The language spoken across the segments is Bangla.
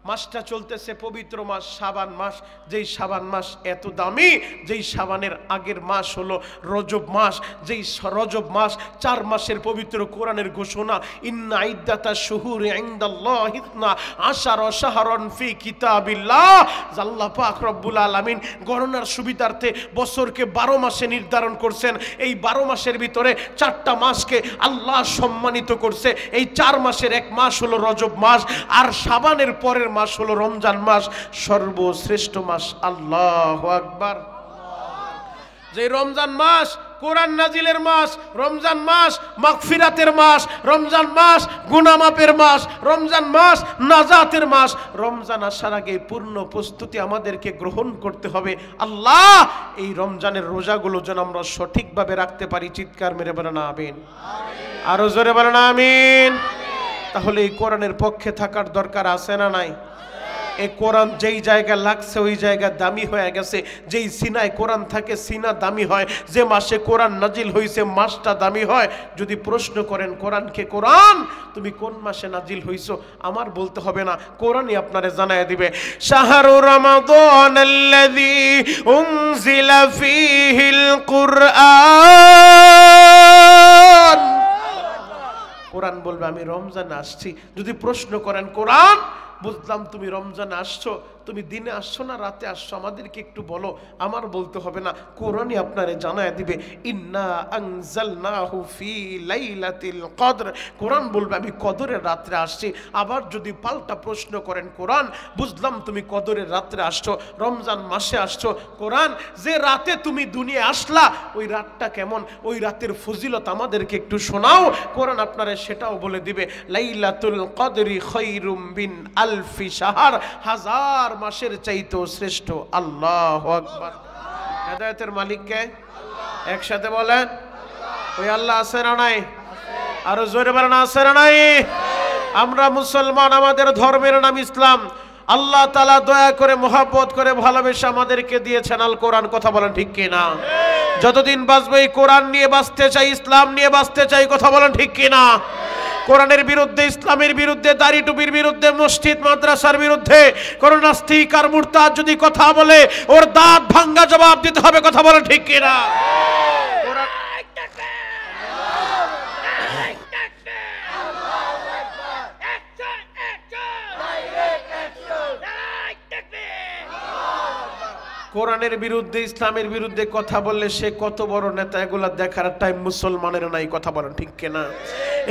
মাসটা চলতেছে পবিত্র মাস শাবান মাস। যেই শাবান মাস এত দামি, যেই শাবানের আগের মাস হলো রজব মাস, যেই রজব মাস 4 মাসের পবিত্র কোরআনের ঘোষণা, ইন্না ইদ্দাতাশ শুহুরি ইনদাল্লাহি 12 শাহরান ফি কিতাবিল্লাহ। আল্লাহ পাক রব্বুল আলামিন গণনার সুবিধার্থে বছরকে 12 মাসে নির্ধারণ করছেন। এই 12 মাসের ভিতরে 4টা মাসকে আল্লাহ সম্মানিত করছে। এই 4 মাসের এক মাস হলো রজব মাস, আর শাবানের পরের মাস হলো রমজান মাস, সর্বশ্রেষ্ঠ মাস। আল্লাহু আকবার। যে রমজান মাস কোরআন নাজিলের মাস, রমজান মাস মাগফিরাতের মাস, রমজান মাস গুনাহ মাফের মাস, রমজান মাস নাজাতের মাস। রমজান আসার আগে পূর্ণ প্রস্তুতি আমাদেরকে গ্রহণ করতে হবে। আল্লাহ এই রমজানের রোজাগুলো যেন আমরা সঠিকভাবে রাখতে পারি। চিৎকার মেরে বলেন আমিন। আরো জোরে বলেন আমিন। তাহলে এই কোরআনের পক্ষে থাকার দরকার আছে না নাই? এই কোরআন যেই জায়গায় লাগছে ওই জায়গা দামি হয়ে গেছে। যেই সিনায় কোরআন থাকে সিনা দামি হয়। যে মাসে কোরআন নাজিল হয়েছে মাসটা দামি হয়। যদি প্রশ্ন করেন কোরআনকে, কোরআন তুমি কোন মাসে নাজিল হইছো, আমার বলতে হবে না, কোরআনই আপনারে জানায় দিবে। শাহরু রমাদানাল্লাযী উনজিলা ফীহিল কুরআন। কোরআন বলবে আমি রমজানে আসছি। যদি প্রশ্ন করেন কোরআন বুঝলাম তুমি রমজানে আসছো, তুমি দিনে আসছো না রাতে আসছো, আমাদেরকে একটু বলো, আমার বলতে হবে না, কোরআনই আপনারে জানায় দিবে। ইন্না আনজালনাহু ফি লাইলাতিল কদর। কোরআন বলবে আমি কদরের রাত্রে আসছি। আবার যদি পাল্টা প্রশ্ন করেন কোরআন বুঝলাম তুমি কদরের রাত্রে আসছো, রমজান মাসে আসছো। কোরআন যে রাতে তুমি দুনিয়া আসলা ওই রাতটা কেমন, ওই রাতের ফজিলত আমাদেরকে একটু শোনাও। কোরআন আপনারে সেটাও বলে দিবে। লাইলাতুল কদরি খায়রুম মিন আলফি শাহর। 1000 মাসের চাইতেও শ্রেষ্ঠ। আল্লাহু আকবার। হেদায়েতের মালিক কে? একসাথে বলেন ওই আল্লাহ আছে না নাই? আরো জোরে বলেন আছে না নাই? আমরা মুসলমান, আমাদের ধর্মের নাম ইসলাম। আল্লাহ তাআলা দয়া করে মহব্বত করে ভালোবেসে আমাদেরকে দিয়েছেন আল কোরআন। কথা বলেন ঠিক কি না? যতদিন বাঁচবো এই কোরআন নিয়ে বাঁচতে চাই, ইসলাম নিয়ে বাঁচতে চাই। কথা বলেন ঠিক কি না? কোরআনের বিরুদ্ধে, ইসলামের বিরুদ্ধে, দাড়ি টুপির বিরুদ্ধে, মসজিদ মাদ্রাসার বিরুদ্ধে কোন নাস্তিক আর মুরতাদ যদি কথা বলে ওর দাঁত ভাঙ্গা জবাব দিতে হবে। কথা বলেন ঠিক কি না? কোরআনের বিরুদ্ধে, ইসলামের বিরুদ্ধে কথা বললে সে কত বড় নেতা, এগুলা দেখার টাইম মুসলমানের নাই। কথা বলেন ঠিক কিনা?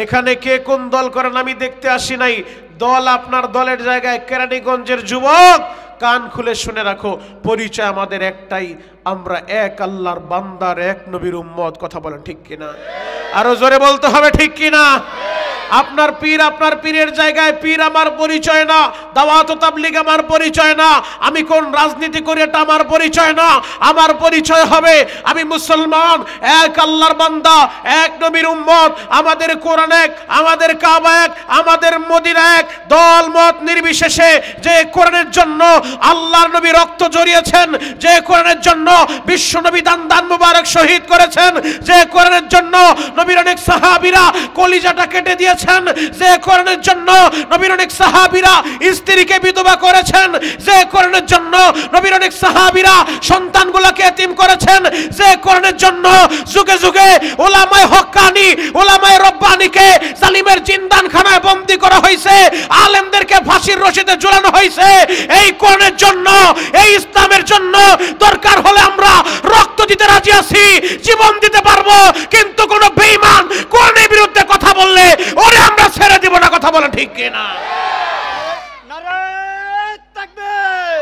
এখানে কে কোন দল করেন আমি দেখতে আসি নাই। দল আপনার দলের জায়গায়। কেরানীগঞ্জের যুবক কান খুলে শুনে রাখো, পরিচয় আমাদের একটাই, আমরা এক আল্লাহর বান্দার, এক নবীর উম্মত। কথা বলেন ঠিক কিনা? আরো জোরে বলতে হবে ঠিক কিনা? আপনার পীর আপনার পীরের জায়গায় পীর আমার পরিচয় না, দাওয়াত ও তাবলীগ আমার পরিচয় না, আমি কোন রাজনীতি করি এটা আমার পরিচয় না। আমার পরিচয় হবে আমি মুসলমান, এক আল্লাহর বান্দা, এক নবীর উম্মত। আমাদের কোরআন এক, আমাদের কাবা এক, আমাদের মদিনা এক। দল মত নির্বিশেষে যে কোরআনের জন্য আল্লাহর নবী রক্ত ঝরিয়েছেন, যে কোরআনের জন্য বিশ্ব নবী দান মুবারক শহীদ করেছেন, যে কোরআনের জন্য নবীর অনেক সাহাবীরা কলিজাটা কেটে দিয়েছেন, যে কোরআনের জন্য নবীর অনেক সাহাবীরা স্ত্রীকে বিধবা করেছেন, যে কোরআনের জন্য নবীর অনেক সাহাবীরা সন্তানগুলোকে এতিম করেছেন, যে কোরআনের জন্য যুগে যুগে উলামায়ে হক্কানি, উলামায়ে রব্বানিকে জালিমের জিন্দানখানায় বন্দী করা হয়েছে, আলেমদেরকে ফাঁসির রশিতে ঝুলানো হয়েছে। এই কোরআনের জন্য, এই ইসলামের জন্য দরকার হলে আমরা রক্ত দিতে রাজি আছি, জীবন দিতে পারবো। কিন্তু কোন বেঈমান কোরআনের বিরুদ্ধে কথা বললে ওরে আমরা ছেড়ে দিব না। কথা বলেন ঠিক কি না? নারায়ে তাকবীর,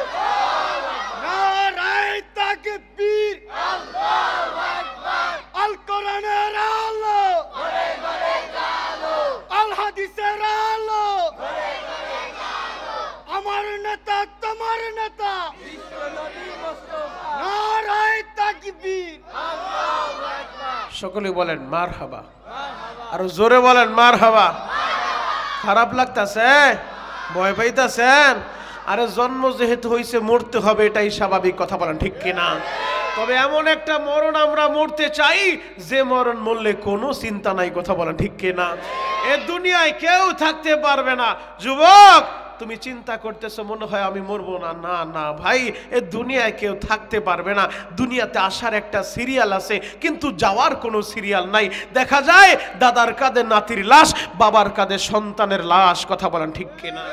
নারায়ে তাকবীর, আল্লাহু আকবার। আল কোরআনের আলো ঘরে ঘরে জালো, আল হাদিসের আলো ঘরে ঘরে জালো। আমার নেতা তোমার নেতা বিশ্ব নবী মুস্তাফা। নারায়ে তাকবীর, আল্লাহু আকবার। সকলে বলেন মারহাবা। আর জোরে বলেন মারহাবা। খারাপ লাগতাছে? ভয় পাইতাছেন? আরে জন্ম যেহেতু হইছে মরতে হবে, এটাই স্বাভাবিক। কথা বলেন ঠিক কিনা? তবে এমন একটা মরণ আমরা মরতে চাই যে মরণ মরলে কোনো চিন্তা নাই। কথা বলেন ঠিক কিনা? এ দুনিয়ায় কেউ থাকতে পারবে না। যুবক তুমি চিন্তা করতেছো মনে হয় আমি মরবো না। না না ভাই, এ দুনিয়ায় কেউ থাকতে পারবে না। দুনিয়াতে আসার একটা সিরিয়াল আছে, কিন্তু যাওয়ার কোনো সিরিয়াল নাই। দেখা যায় দাদার কাঁধে নাতির লাশ, বাবার কাঁধে সন্তানের লাশ। কথা বলেন ঠিক কিনা?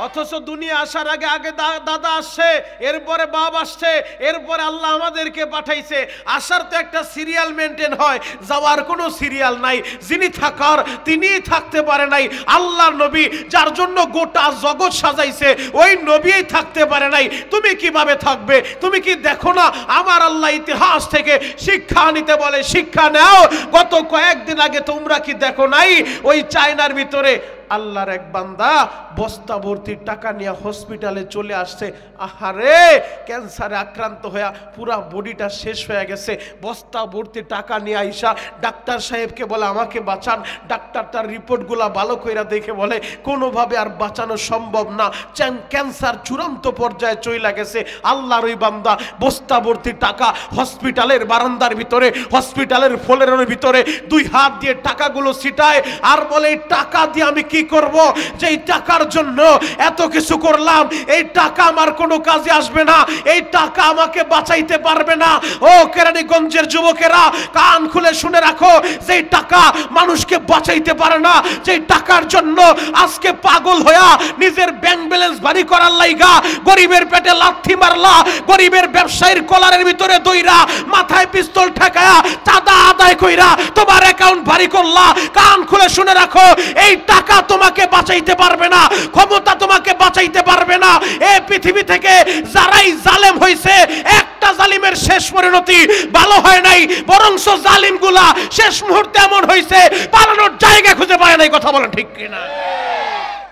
অথচ দুনিয়া আসার আগে আগে দাদা আসছে, এরপরে বাপ আসছে, এরপরে আল্লাহ আমাদেরকে পাঠাইছে। আসার তো একটা সিরিয়াল মেনটেন হয়, যাওয়ার কোনো সিরিয়াল নাই। যিনি থাকার তিনিই থাকতে পারে নাই। আল্লাহর নবী যার জন্য গোটা জগৎ সাজাইছে, ওই নবীই থাকতে পারে নাই। তুমি কিভাবে থাকবে? তুমি কি দেখো না আমার আল্লাহ ইতিহাস থেকে শিক্ষা নিতে বলে, শিক্ষা নাও। গত কয়েকদিন আগে তোমরা কি দেখো নাই ওই চায়নার ভিতরে আল্লাহর এক বান্দা বস্তা ভর্তি টাকা নিয়ে হসপিটালে চলে আসছে। আহারে, ক্যান্সারে আক্রান্ত হয়ে পুরা বডিটা শেষ হয়ে গেছে। বস্তা ভর্তি টাকা নিয়ে আইসা ডাক্তার সাহেবকে বলে আমাকে বাঁচান। ডাক্তার তার রিপোর্টগুলা ভালো কইরা দেখে বলে কোনোভাবে আর বাঁচানো সম্ভব না, ক্যান্সার চূড়ান্ত পর্যায়ে চলে গেছে। আল্লাহর ওই বান্দা বস্তা ভর্তি টাকা হসপিটালের বারান্দার ভিতরে, হসপিটালের ফ্লোরের ভিতরে দুই হাত দিয়ে টাকাগুলো ছিটায় আর বলে এই টাকা দিয়ে আমি কি করব? যে টাকার জন্য এত কিছু করলাম, এই টাকা আমার কোনো কাজে আসবে না, এই টাকা আমাকে বাঁচাইতে পারবে না। ও কেরানীগঞ্জের যুবকেরা, কান খুলে শুনে রাখো, যে টাকা মানুষকে বাঁচাইতে পারে না, যে টাকার জন্য আজকে পাগল হইয়া নিজের ব্যাংক ব্যালেন্স ভারী করার লাইগা গরিবের পেটে লাথি মারলা, গরিবের ব্যবসায়ীর কলারের ভিতরে দইরা মাথায় পিস্তল ঠেকায়া চাঁদা আদায় কইরা তোমার অ্যাকাউন্ট ভারী করলা। কান খুলে শুনে রাখো, এই টাকা তোমাকে বাঁচাইতে পারবে না, ক্ষমতা তোমাকে বাঁচাইতে পারবে না। এই পৃথিবী থেকে যারাই জালেম হইছে, একটা জালিমের শেষ পরিণতি ভালো হয় নাই, বরংস জালিমগুলা শেষ মুহূর্তে এমন হইছে পালানোর জায়গা খুঁজে পায় নাই। কথা বলেন ঠিক কিনা?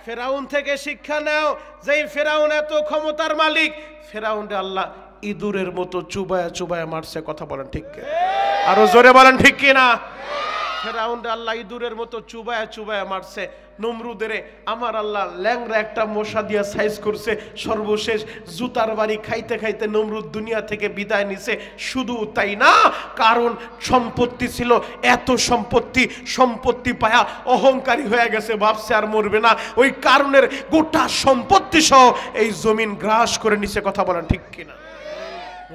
ফেরাউন থেকে শিক্ষা নাও। যেই ফেরাউন এত ক্ষমতার মালিক, ফেরাউনকে আল্লাহ ইঁদুরের মতো চুবায়া চুবায়া মারছে। কথা বলেন ঠিক কিনা? আরো জোরে বলেন ঠিক কিনা? ফেরাউনকে আল্লাহ ইঁদুরের মতো চুবায়া চুবায়া মারছে। নমরুদের আমার আল্লাহ ল্যাংরা একটা মশা দিয়া সাইজ করছে। সর্বশেষ জুতার বাড়ি খাইতে খাইতে নমরুদ দুনিয়া থেকে বিদায় নিছে। শুধু তাই না, কারণ সম্পত্তি ছিল, এত সম্পত্তি পায়া অহংকারী হয়ে গেছে, ভাবছে আর মরবে না। ওই কারণের গোটা সম্পত্তি সহ এই জমিন গ্রাস করে নিছে। কথা বলেন ঠিক কিনা?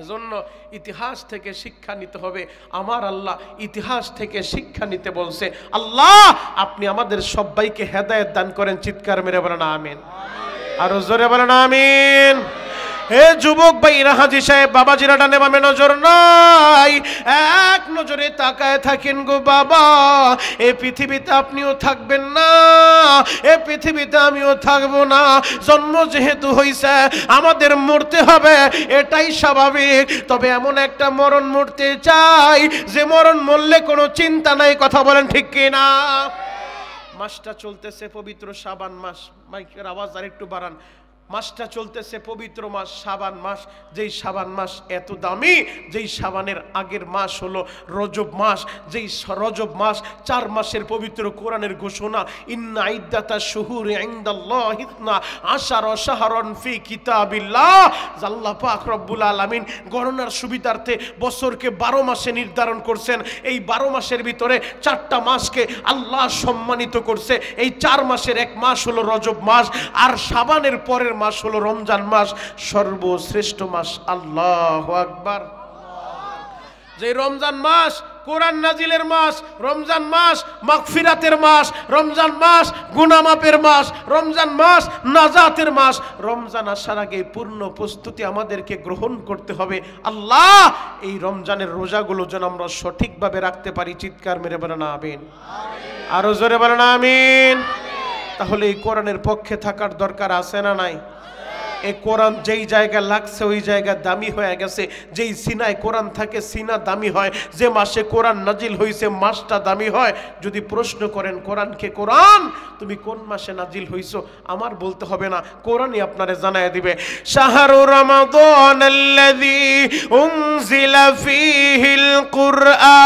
এজন্য ইতিহাস থেকে শিক্ষা নিতে হবে। আমার আল্লাহ ইতিহাস থেকে শিক্ষা নিতে বলছে। আল্লাহ আপনি আমাদের সবাইকে হেদায়েত দান করেন। চিৎকার মেরে বলেন আমিন। আরো জোরে বলেন আমিন। হে যুবক ভাইরা, হাজী সাহেব বাবাজিরা ডানে বামে নজর নাই, এক নজরে তাকায় থাকেন গো বাবা। এই পৃথিবীতে আপনিও থাকবেন না, এই পৃথিবীতে আমিও থাকবো না। জন্ম যেহেতু হইছে আমাদের মরতে হবে, এটাই স্বাভাবিক। তবে এমন একটা মরণ মরতে চাই যে মরণ মরলে কোনো চিন্তা নাই। কথা বলেন ঠিক কিনা? মাসটা চলতেছে পবিত্র শাবান মাস। মাইকের আওয়াজ আর একটু বাড়ান। মাসটা চলতেছে পবিত্র মাস শাবান মাস। যেই শাবান মাস এত দামি, যেই শাবানের আগের মাস হলো রজব মাস। যেই রজব মাস 4 মাসের পবিত্র কোরআনের ঘোষণা, ইন্না ইদ্দাতা শুহুরি ইনদাল্লাহি 12 শাহরান ফি কিতাবিল্লাহ। আল্লাহ পাক রব্বুল আলামিন গণনার সুবিধার্থে বছরকে 12 মাসে নির্ধারণ করছেন। এই 12 মাসের ভিতরে 4টা মাসকে আল্লাহ সম্মানিত করছে। এই 4 মাসের এক মাস হলো রজব মাস, আর শাবানের পরের মাস হলো রমজান মাস, সর্বশ্রেষ্ঠ মাস। আল্লাহু আকবার। যে রমজান মাস কোরআন নাজিলের মাস, রমজান মাস মাগফিরাতের মাস, রমজান মাস গুনাহ মাফের মাস, রমজান মাস নাজাতের মাস। রমজান আসার আগে পূর্ণ প্রস্তুতি আমাদেরকে গ্রহণ করতে হবে। আল্লাহ এই রমজানের রোজাগুলো যেন আমরা সঠিকভাবে রাখতে পারি। চিৎকার মেরে বলেন আমিন। আরো জোরে বলেন আমিন। তাহলে এই কোরআনের পক্ষে থাকার দরকার আছে না নাই? এই কোরআন যেই জায়গায় লাগছে ওই জায়গা দামি হয়ে গেছে। যেই সিনায় কোরআন থাকে সিনা দামি হয়। যে মাসে কোরআন নাজিল হইছে মাসটা দামি হয়। যদি প্রশ্ন করেন কোরআনকে, কোরআন তুমি কোন মাসে নাজিল হইছো, আমার বলতে হবে না, কোরআনই আপনারে জানায় দিবে। শাহরু রমাদানাল্লাযী উনজিলা ফীহিল কুরআন।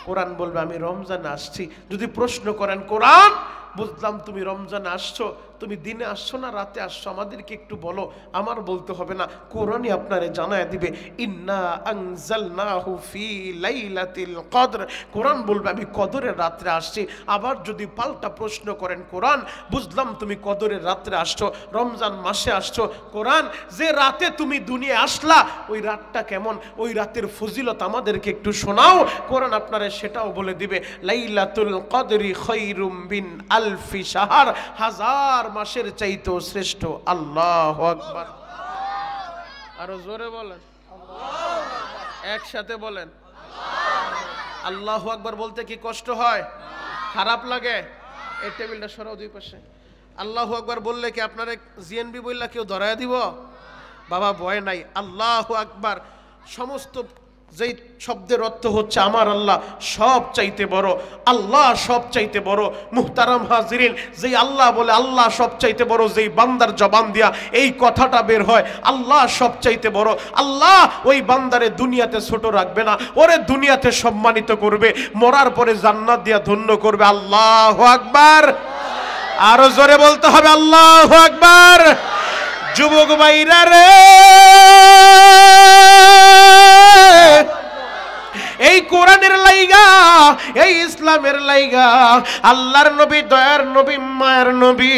কোরআন বলবে আমি রমজান আসছি। যদি প্রশ্ন করেন কোরআন বুঝলাম তুমি রমজানে আসছো, তুমি দিনে আসছো না রাতে আসছো, আমাদেরকে একটু বলো। আমার বলতে হবে না, কোরআনই আপনারে জানায় দিবে। ইন্না আনজালনাহু ফি লাইলাতিল কদর, কোরআন বলবে আমি কদরের রাত্রে আসছি। আবার যদি পাল্টা প্রশ্ন করেন, কোরআন বুঝলাম তুমি কদরের রাত্রে আসছো, রমজান মাসে আসছো, কোরআন যে রাতে তুমি দুনিয়া আসলা ওই রাতটা কেমন, ওই রাতের ফজিলত আমাদেরকে একটু শোনাও। কোরআন আপনারে সেটাও বলে দিবে। লাইলাতুল কদরি খায়রুম মিন আলফি শাহর, হাজার মাসের চাইতেও শ্রেষ্ঠ। আল্লাহু আকবার। আরো জোরে বলেন, একসাথে বলেন। আল্লাহু আকবার বলতে কি কষ্ট হয়, খারাপ লাগে? এই টেবিলটা সরাও দুই পাশে। আল্লাহু আকবার বললে কি আপনারা জিএনবি বললা কেউ ধরায় দিব? বাবা ভয় নাই। আল্লাহু আকবার সমস্ত যেই শব্দের অর্থ হচ্ছে আমার আল্লাহ সব চাইতে বড়, আল্লাহ সব চাইতে বড়। মুহতারাম হাজিরিন, যেই আল্লাহ বলে আল্লাহ সব চাইতে বড়, যেই বান্দার জবান দিয়া এই কথাটা বের হয় আল্লাহ সব চাইতে বড়, আল্লাহ ওই বান্দারে দুনিয়াতে ছোট রাখবে না, ওরে দুনিয়াতে সম্মানিত করবে, মরার পরে জান্নাত দিয়া ধন্য করবে। আল্লাহু আকবার। আরো জোরে বলতে হবে আল্লাহু আকবার। যুবক ভাইরা রে, এই কোরআনের লাইগা, এই ইসলামের লাইগা আল্লাহর নবী, দয়ার নবী, মায়ের নবী,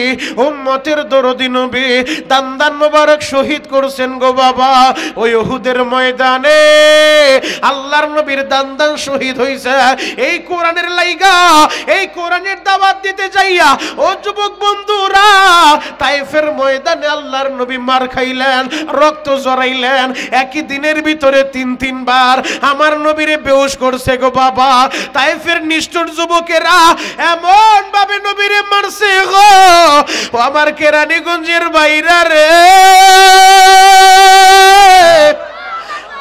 উম্মতের দরদি নবী দান্দান মোবারক শহীদ করছেন গো বাবা। ওই উহুদের ময়দানে আল্লাহর নবীর দান্দান শহীদ হইছে এই কোরআনের লাইগা, এই কোরআনের দাওয়াত দিতে যাইয়া। ও যুবক বন্ধুরা, তায়েফের ময়দানে আল্লাহর নবী মার খাইলেন, রক্ত জড়াইলেন, একই দিনের ভিতরে তিন বার আমার নবীরে বেহুশ করছে গো বাবা। তায়েফের নিষ্ঠুর যুবকেরা এমন ভাবে নবীরে মারছে গো, আমার কেরানীগঞ্জের বাইরা রে,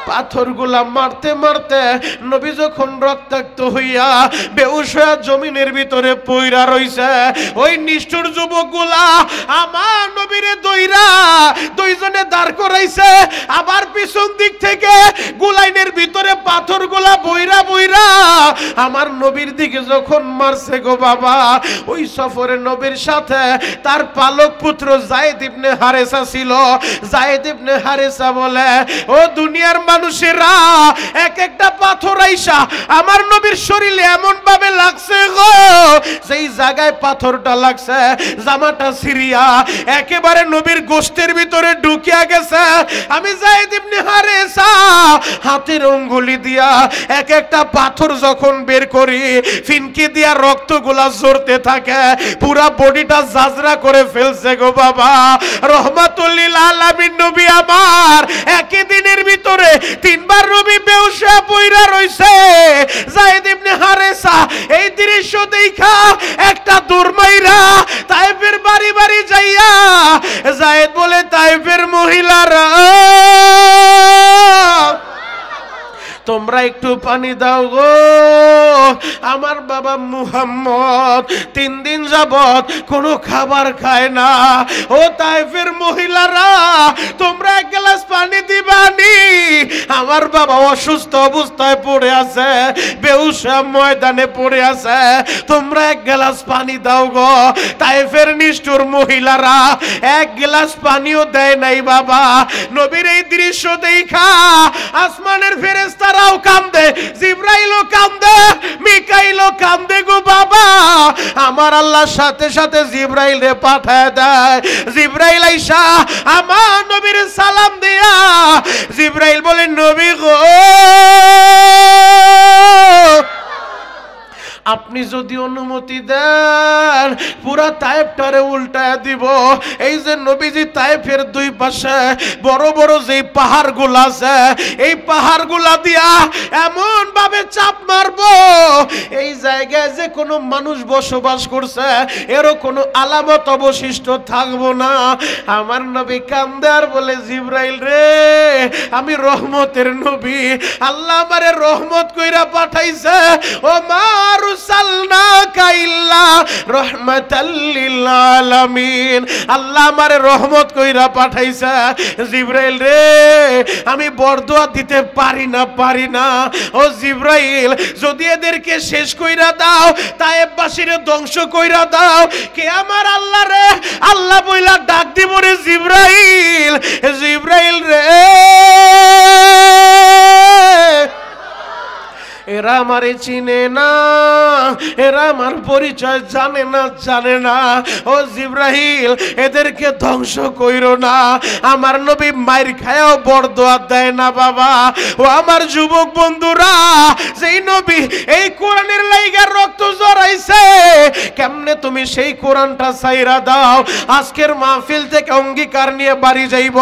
পাথরগুলা মারতে মারতে নবী যখন রক্তাক্ত হইয়া বেহুশ হইয়া জমিনের ভিতরে পইরা রইছে, ওই নিষ্ঠুর যুবকগুলা আমার নবীরে দইরা দুইজনে দাঁড় করাইছে, আবার পিছন দিক থেকে গুলাইনের ভিতরে পাথরগুলা বইরা বইরা আমার নবীর দিকে যখন মারছে গো বাবা। ওই সফরে নবীর সাথে তার পালক পুত্র যায়েদ ইবনে হারেসা ছিল। যায়েদ ইবনে হারেসা বলে, ও দুনিয়ার মানুষেরা, এক একটা পাথর আইসা আমার নবীর শরীরে এমন ভাবে লাগছে গো, যেই জায়গায় পাথরটা লাগছে জামাটা সিরিয়া একেবারে নবীর গোশতের ভিতরে ঢুকিয়া গেছে। আমি যায়েদ ইবনে হারেসা হাতের আঙ্গুলি দিয়া এক একটা পাথর যখন বের করি, ফিনকি দিয়া রক্তগুলা ঝরতে থাকে, পুরা বডিটা জাজরা করে ফেলছে গো বাবা। রহমাতুল লিল আলামিন নবী আমার একই দিনের ভিতরে তিনবার নবী বেহুশ হয়ে পইরা রইছে। যায়েদ ইবনে হারেসা এই দৃশ্য দেখা একটা দুরমাইরা তায়েফের বাড়ি বাড়ি যাইয়া যায়েদ বলে, তায়েফের মহিলারা তোমরা একটু পানি দাও গো, আমার বাবা মুহাম্মদ 3 দিন যাবত কোনো খাবার খায় না। ও তায়েফের মহিলারা তোমরা এক গ্লাস পানি দিবানি, আমার বাবা অসুস্থ অবস্থায় পড়ে আছে, বেহুশ ময়দানে পড়ে আছে, তোমরা এক গ্লাস পানি দাও গো। তায়েফের নিষ্ঠুর মহিলারা এক গ্লাস পানিও দেয় নাই বাবা। নবীর এই দৃশ্য দেখা আসমানের ফেরেশতারাও কান্দে, জিবরাইলও কান্দে, মিকাইলও কান্দে গো বাবা। আমার আল্লাহ সাথে সাথে জিবরাইল রে পাঠায় দেয়। জিবরাইল আইসা আমার নবীর সালাম দিয়া জিবরাইল বলে, নবী গো আপনি যদি অনুমতি দেন পুরা তায়েফটারে উল্টায় দিব। এই যে নবীজি তায়েফের দুই পাশে বড় বড় যে পাহাড়গুলো আছে, এই পাহাড়গুলা দিয়া এমন ভাবে চাপ মারবো এই জায়গায় যে কোনো মানুষ বসবাস করছে এরও কোনো আলামত অবশিষ্ট থাকবো না। আমার নবী কান্দে আর বলে, জিবরাইল রে আমি রহমতের নবী, আল্লাহ আমারে রহমত কইরা পাঠাইছে। ও মা আরসালনাকা ইল্লা রাহমাতাল লিল আলামিন। আল্লাহ আমারে রহমত কইরা পাঠাইছে। জিবরাইল রে আমি বরদোয়া দিতে পারি না ও জিবরাইল, যদি এদেরকে শেষ কইরা দাও, তায়েববাসীরে ধ্বংস কইরা দাও, কে আমার আল্লাহ রে আল্লাহ বইলা ডাক দিব রে জিবরাইল, জিবরাইল রে এরা আমারে চিনে না, এরা আমার পরিচয় জানে না। ও জিবরাইল এদেরকে ধ্বংস কইরো না। আমার নবী মাইর খায়াও বরদোয়া দেয় না বাবা। ও আমার যুবক বন্ধুরা, যেই নবী এই কোরআনের লাইগা রক্ত জড়াইছে, কেমনে তুমি সেই কোরআনটা ছাইরা দাও? আজকের মাহফিল থেকে অঙ্গীকার নিয়ে বাড়ি যাইব,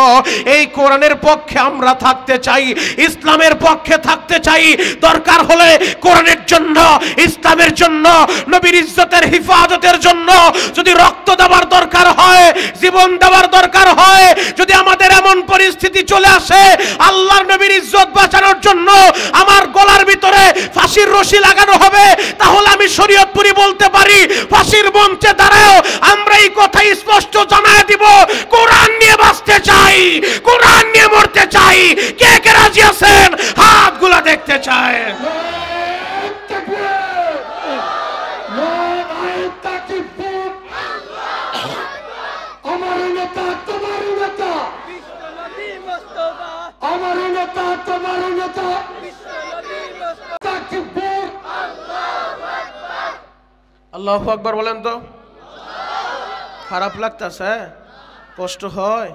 এই কোরআনের পক্ষে আমরা থাকতে চাই, ইসলামের পক্ষে থাকতে চাই। দরকার হলে কোরআনের জন্য, ইসলামের জন্য, নবীর ইজ্জতের হিফাজতের জন্য যদি রক্ত দেওয়ার দরকার হয়, জীবন দেওয়ার দরকার হয়, যদি আমাদের এমন পরিস্থিতি চলে আসে আল্লাহর নবীর ইজ্জত বাঁচানোর জন্য আমার গলার ভিতরে ফাঁসির রশি লাগানো হবে, তাহলে আমি শরীয়তপুরি বলতে পারি, ফাঁসির মঞ্চে দাঁড়াও আমরা এই কথা স্পষ্ট জানায় দিব, কোরআন নিয়ে বাঁচতে চাই, কোরআন নিয়ে মরতে চাই। কে কে রাজি আছেন? হাতগুলা দেখতে চায়। আল্লাহু আকবার বলেন তো। খারাপ লাগতাছে, কষ্ট হয়?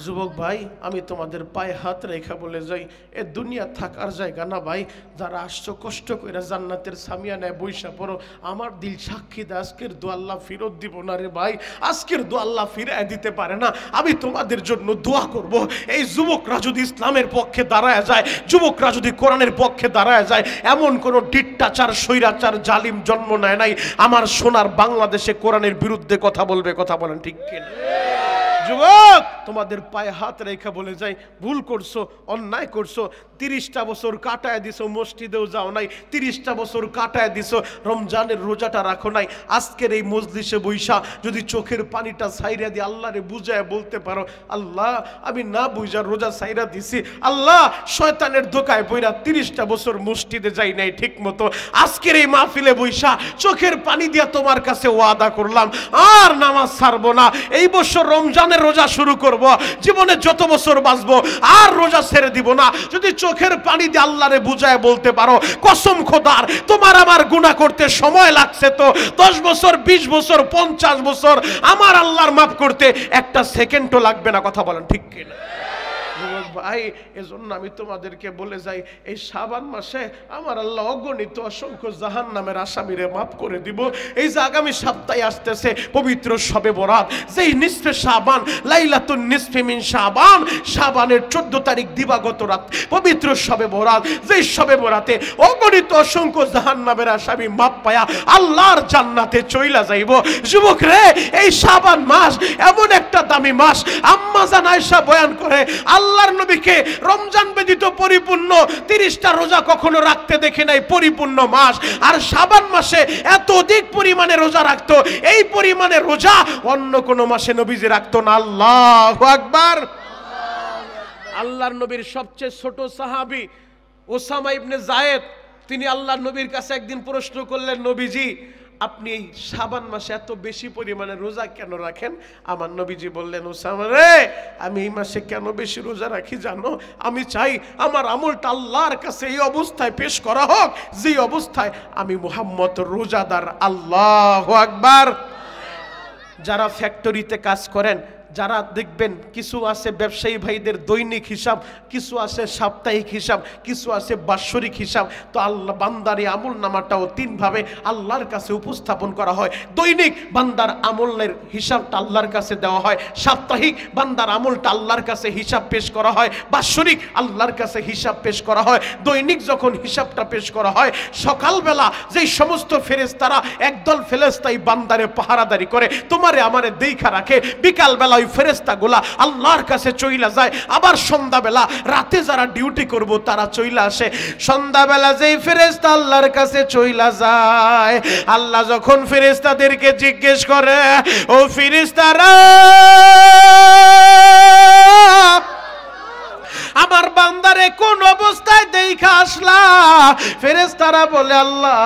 যুবক ভাই, আমি তোমাদের পায়ে হাত রেখা বলে যাই, এ দুনিয়া থাকার জায়গা না ভাই। যারা আসছো কষ্ট করে জান্নাতের সামিয়ানায় বৈশা পড়ো, আমার দিল সাক্ষী দেয় আজকের দোয়া আল্লাহ ফেরত দিব না রে ভাই, আজকের দোয়া আল্লাহ ফিরায় দিতে পারে না। আমি তোমাদের জন্য দোয়া করব, এই যুবকরা যদি ইসলামের পক্ষে দাঁড়ায় যায়, যুবকরা যদি কোরআনের পক্ষে দাঁড়ায় যায়, এমন কোন ডিক্টাচার, স্বৈরাচার, জালিম জন্ম নেয় নাই আমার সোনার বাংলাদেশে কোরআনের বিরুদ্ধে কথা বলবে। কথা বলেন ঠিক কিনা? যুবক, তোমাদের পায়ে হাত রেখা বলে যাই, ভুল করছো, অন্যায় করছো, 30টা বছর কাটায় দিছো, মসজিদেও যাও নাই, 30টা বছর কাটায় দিছো, রমজানের রোজাটা রাখো নাই। আজকের এই মজলিসে বৈশা যদি চোখের পানিটা সাইরা দিয়ে আল্লাহরে বুঝায় বলতে পারো, আল্লাহ আমি না বুঝা রোজা সাইরা দিছি, আল্লাহ শয়তানের ধোকায় পইরা 30টা বছর মসজিদে যাই নাই ঠিক মতো, আজকের এই মাহফিলে বৈশা চোখের পানি দিয়া তোমার কাছে ওয়াদা করলাম আর নামাজ ছাড়বো না, এই বছর রমজানের রোজা শুরু করব, জীবনে যত বছর বাঁচবো আর রোজা ছেড়ে দিব না। যদি চোখের পানি দিয়ে আল্লাহরে বুঝায় বলতে পারো, কসম খোদার তোমার আমার গুনাহ করতে সময় লাগছে তো 10 বছর, 20 বছর, 50 বছর, আমার আল্লাহর মাফ করতে একটা সেকেন্ডও লাগবে না। কথা বলেন ঠিক কিনা? ভাই, এজন্য আমি তোমাদেরকে বলে যাই, এই শাবান মাসে আমার আল্লাহ অগণিত অসংখ্য জাহান্নামের আসামিরে মাফ করে দিব। এই যে আগামী সপ্তাহে আসতেছে পবিত্র শবে বরাত, যেই নিসফে শাবান, লাইলাতুন নিসফি মিন শাবান, শাবানের 14 তারিখ দিবাগত রাত পবিত্র শবে বরাত, যেই শবে বরাতে অগণিত অসংখ্য জাহান্নামের আসামি মাফ পায়া আল্লাহর জান্নাতে চইলা যাইব। যুবক রে, এই শাবান মাস এমন একটা দামি মাস, আম্মা জান আয়েশা বয়ান করে আল্লাহর নবীকে রমজান ব্যতীত পরিপূর্ণ 30টা রোজা কখনো রাখতে দেখে নাই, পরিপূর্ণ মাস। আর শাবান মাসে এত অধিক পরিমাণে রোজা রাখতো, এই পরিমাণে রোজা অন্য কোন মাসে নবীজি রাখতো না। আল্লাহু আকবার। আল্লাহর নবীর সবচেয়ে ছোট সাহাবী ওসামা ইবনে যায়েদ, তিনি আল্লাহর নবীর কাছে একদিন প্রশ্ন করলেন, নবীজি আপনি এই শাবান মাসে এত বেশি পরিমাণে রোজা কেন রাখেন? আমার নবীজি বললেন, ওসামা রে, আমি এই মাসে কেন বেশি রোজা রাখি জানো? আমি চাই আমার আমলটা আল্লাহর কাছে এই অবস্থায় পেশ করা হোক, যে অবস্থায় আমি মুহাম্মদ রোজাদার। আল্লাহু আকবার। যারা ফ্যাক্টরিতে কাজ করেন, যারা দেখবেন কিছু আছে ব্যবসায়ী ভাইদের দৈনিক হিসাব, কিছু আছে সাপ্তাহিক হিসাব, কিছু আছে বাৎসরিক হিসাব, তো আল্লাহ বান্দার এই আমল নামাটাও 3 ভাবে আল্লাহর কাছে উপস্থাপন করা হয়। দৈনিক বান্দার আমলের হিসাবটা আল্লাহর কাছে দেওয়া হয়, সাপ্তাহিক বান্দার আমলটা আল্লাহর কাছে হিসাব পেশ করা হয়, বাৎসরিক আল্লাহর কাছে হিসাব পেশ করা হয়। দৈনিক যখন হিসাবটা পেশ করা হয়, সকালবেলা যেই সমস্ত ফেরেশতারা একদল ফেরেশতা এই বান্দারে পাহারাদারি করে, তোমারে আমারে দেইখা রাখে, বিকালবেলা ওই ফেরেশতাগুলা আল্লাহর কাছে চইলা যায়। আবার সন্ধ্যাবেলা রাতে যারা ডিউটি করব তারা চইলা আসে। সন্ধ্যাবেলা যেই ফেরেশতা আল্লাহর কাছে চইলা যায়, আল্লাহ যখন ফেরেশতাদেরকে জিজ্ঞেস করে, ও ফেরেশতারা আমার বান্দারে কোন অবস্থায় দেখা আসলা? ফেরেশতারা বলে, আল্লাহ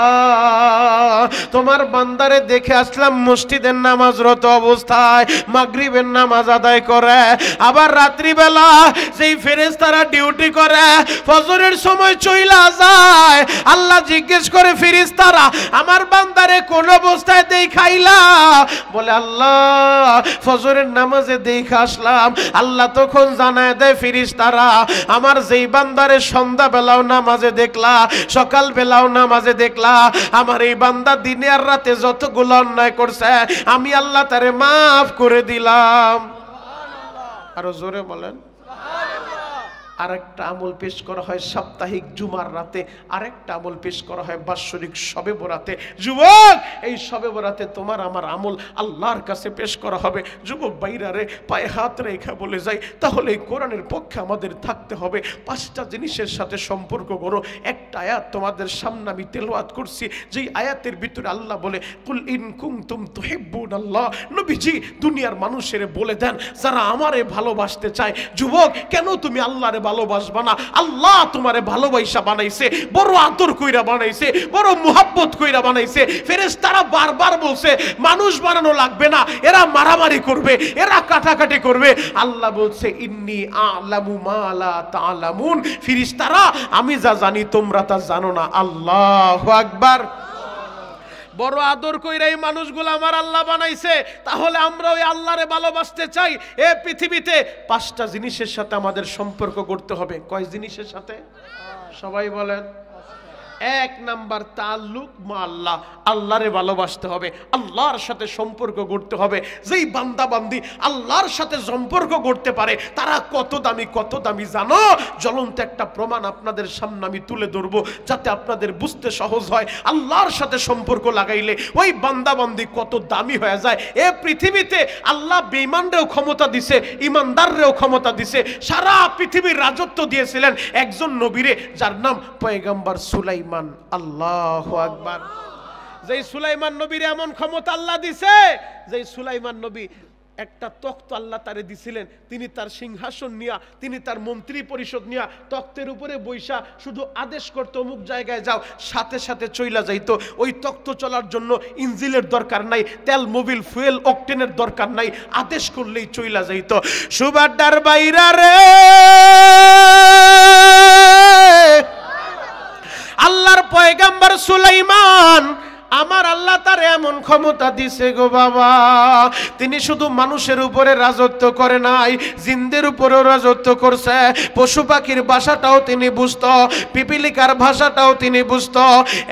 তোমার বান্দারে দেখে আসলাম মসজিদের নামাজরত অবস্থায়, মাগরিবের নামাজ আদায় করে। আবার রাত্রিবেলা যেই ফেরেশতারা ডিউটি করে ফজরের সময় চইলা যায়, আল্লাহ জিজ্ঞেস করে, ফেরেশতারা আমার বান্দারে কোন অবস্থায় দেখাইলা? বলে, আল্লাহ ফজরের নামাজে দেখা আসলাম। আল্লাহ তখন জানায় দেয়, ফেরেশতারা আমার যেই বান্দারে সন্ধ্যা বেলাও নামাজে দেখলা, সকাল বেলাও নামাজে দেখলা, আমার এই বান্দা দিনে আর রাতে যতগুলো অন্যায় করছে আমি আল্লাহ তারে মাফ করে দিলাম। আরো জোরে বলেন। আরেকটা আমল পেশ করা হয় সাপ্তাহিক জুমার রাতে, আরেকটা আমল পেশ করা হয় বাৎসরিক শবে বরাতে। যুবক, এই শবে বরাতে তোমার আমার আমল আল্লাহর কাছে পেশ করা হবে। যুবক বাইরা রে, পায়ে হাত রেখা বলে যাই, তাহলে এই কোরআনের পক্ষে আমাদের থাকতে হবে। 5টা জিনিসের সাথে সম্পর্ক করো। একটা আয়াত তোমাদের সামনে আমি তেলাওয়াত করছি, যেই আয়াতের ভিতরে আল্লাহ বলে, কুল ইন কুনতুম তুহিব্বুনাল্লাহ। নবীজি দুনিয়ার মানুষের বলে দেন যারা আমারে ভালোবাসতে চায়। যুবক, কেন তুমি আল্লাহরে ভালোবাসবা না? আল্লাহ তোমারে ভালোবাসা বানাইছে, বড় আদর কইরা বানাইছে, বড় মুহাব্বত কইরা বানাইছে। ফেরেশতারা বারবার বলছে মানুষ বানানো লাগবে না, এরা মারামারি করবে, এরা কাটাকাটি করবে। আল্লাহ বলছে, ইন্নী আ'লামু মা লা তা'লামুন। ফেরেশতারা আমি যা জানি তোমরা তা জানো না। আল্লাহু আকবার। বড় আদর কইরা এই মানুষগুলো আমার আল্লাহ বানাইছে, তাহলে আমরা ওই আল্লাহরে ভালোবাসতে চাই। এ পৃথিবীতে 5টা জিনিসের সাথে আমাদের সম্পর্ক করতে হবে। কয় জিনিসের সাথে? সবাই বলেন। 1 নাম্বার তাআল্লুক মা আল্লাহ, আল্লাহরে ভালোবাসতে হবে, আল্লাহর সাথে সম্পর্ক করতে হবে। যেই বান্দা বান্দি আল্লাহর সাথে সম্পর্ক করতে পারে তারা কত দামি, কত দামি জানো? জ্বলন্ত একটা প্রমাণ আপনাদের সামনে আমি তুলে ধরবো যাতে আপনাদের বুঝতে সহজ হয়। আল্লাহর সাথে সম্পর্ক লাগাইলে ওই বান্দা বান্দি কত দামি হয়ে যায়। এ পৃথিবীতে আল্লাহ বেঈমানরেও ক্ষমতা দিছে, ইমানদাররেও ক্ষমতা দিছে। সারা পৃথিবীর রাজত্ব দিয়েছিলেন একজন নবীরে, যার নাম পয়গম্বর সুলাইমান। আল্লাহু আকবার। যেই সুলাইমান নবীর এমন ক্ষমতা আল্লাহ দিছে, যেই সুলাইমান নবী একটা তখ্ত আল্লাহ তারে দিছিলেন, তিনি তার সিংহাসন নিয়া, তিনি তার মন্ত্রী পরিষদ নিয়া তখ্তের উপরে বৈশা শুধু আদেশ করতো অমুক জায়গায় যাও, সাথে সাথে চইলা যাইতো। ওই তখ্ত চলার জন্য ইঞ্জিলের দরকার নাই, তেল মোবিল ফুয়েল অকটেনের দরকার নাই, আদেশ করলেই চইলা যাইতো। সুবাদার বাইরা রে, আল্লাহর পয়গম্বর সুলাইমান, আমার আল্লাহ তার এমন ক্ষমতা দিছে গো বাবা, তিনি শুধু মানুষের উপরে রাজত্ব করে নাই, জিনদের উপরেও রাজত্ব করছে। পশু পাখির ভাষাটাও তিনি বুঝতো, পিপিলিকার ভাষাটাও তিনি বুঝতো।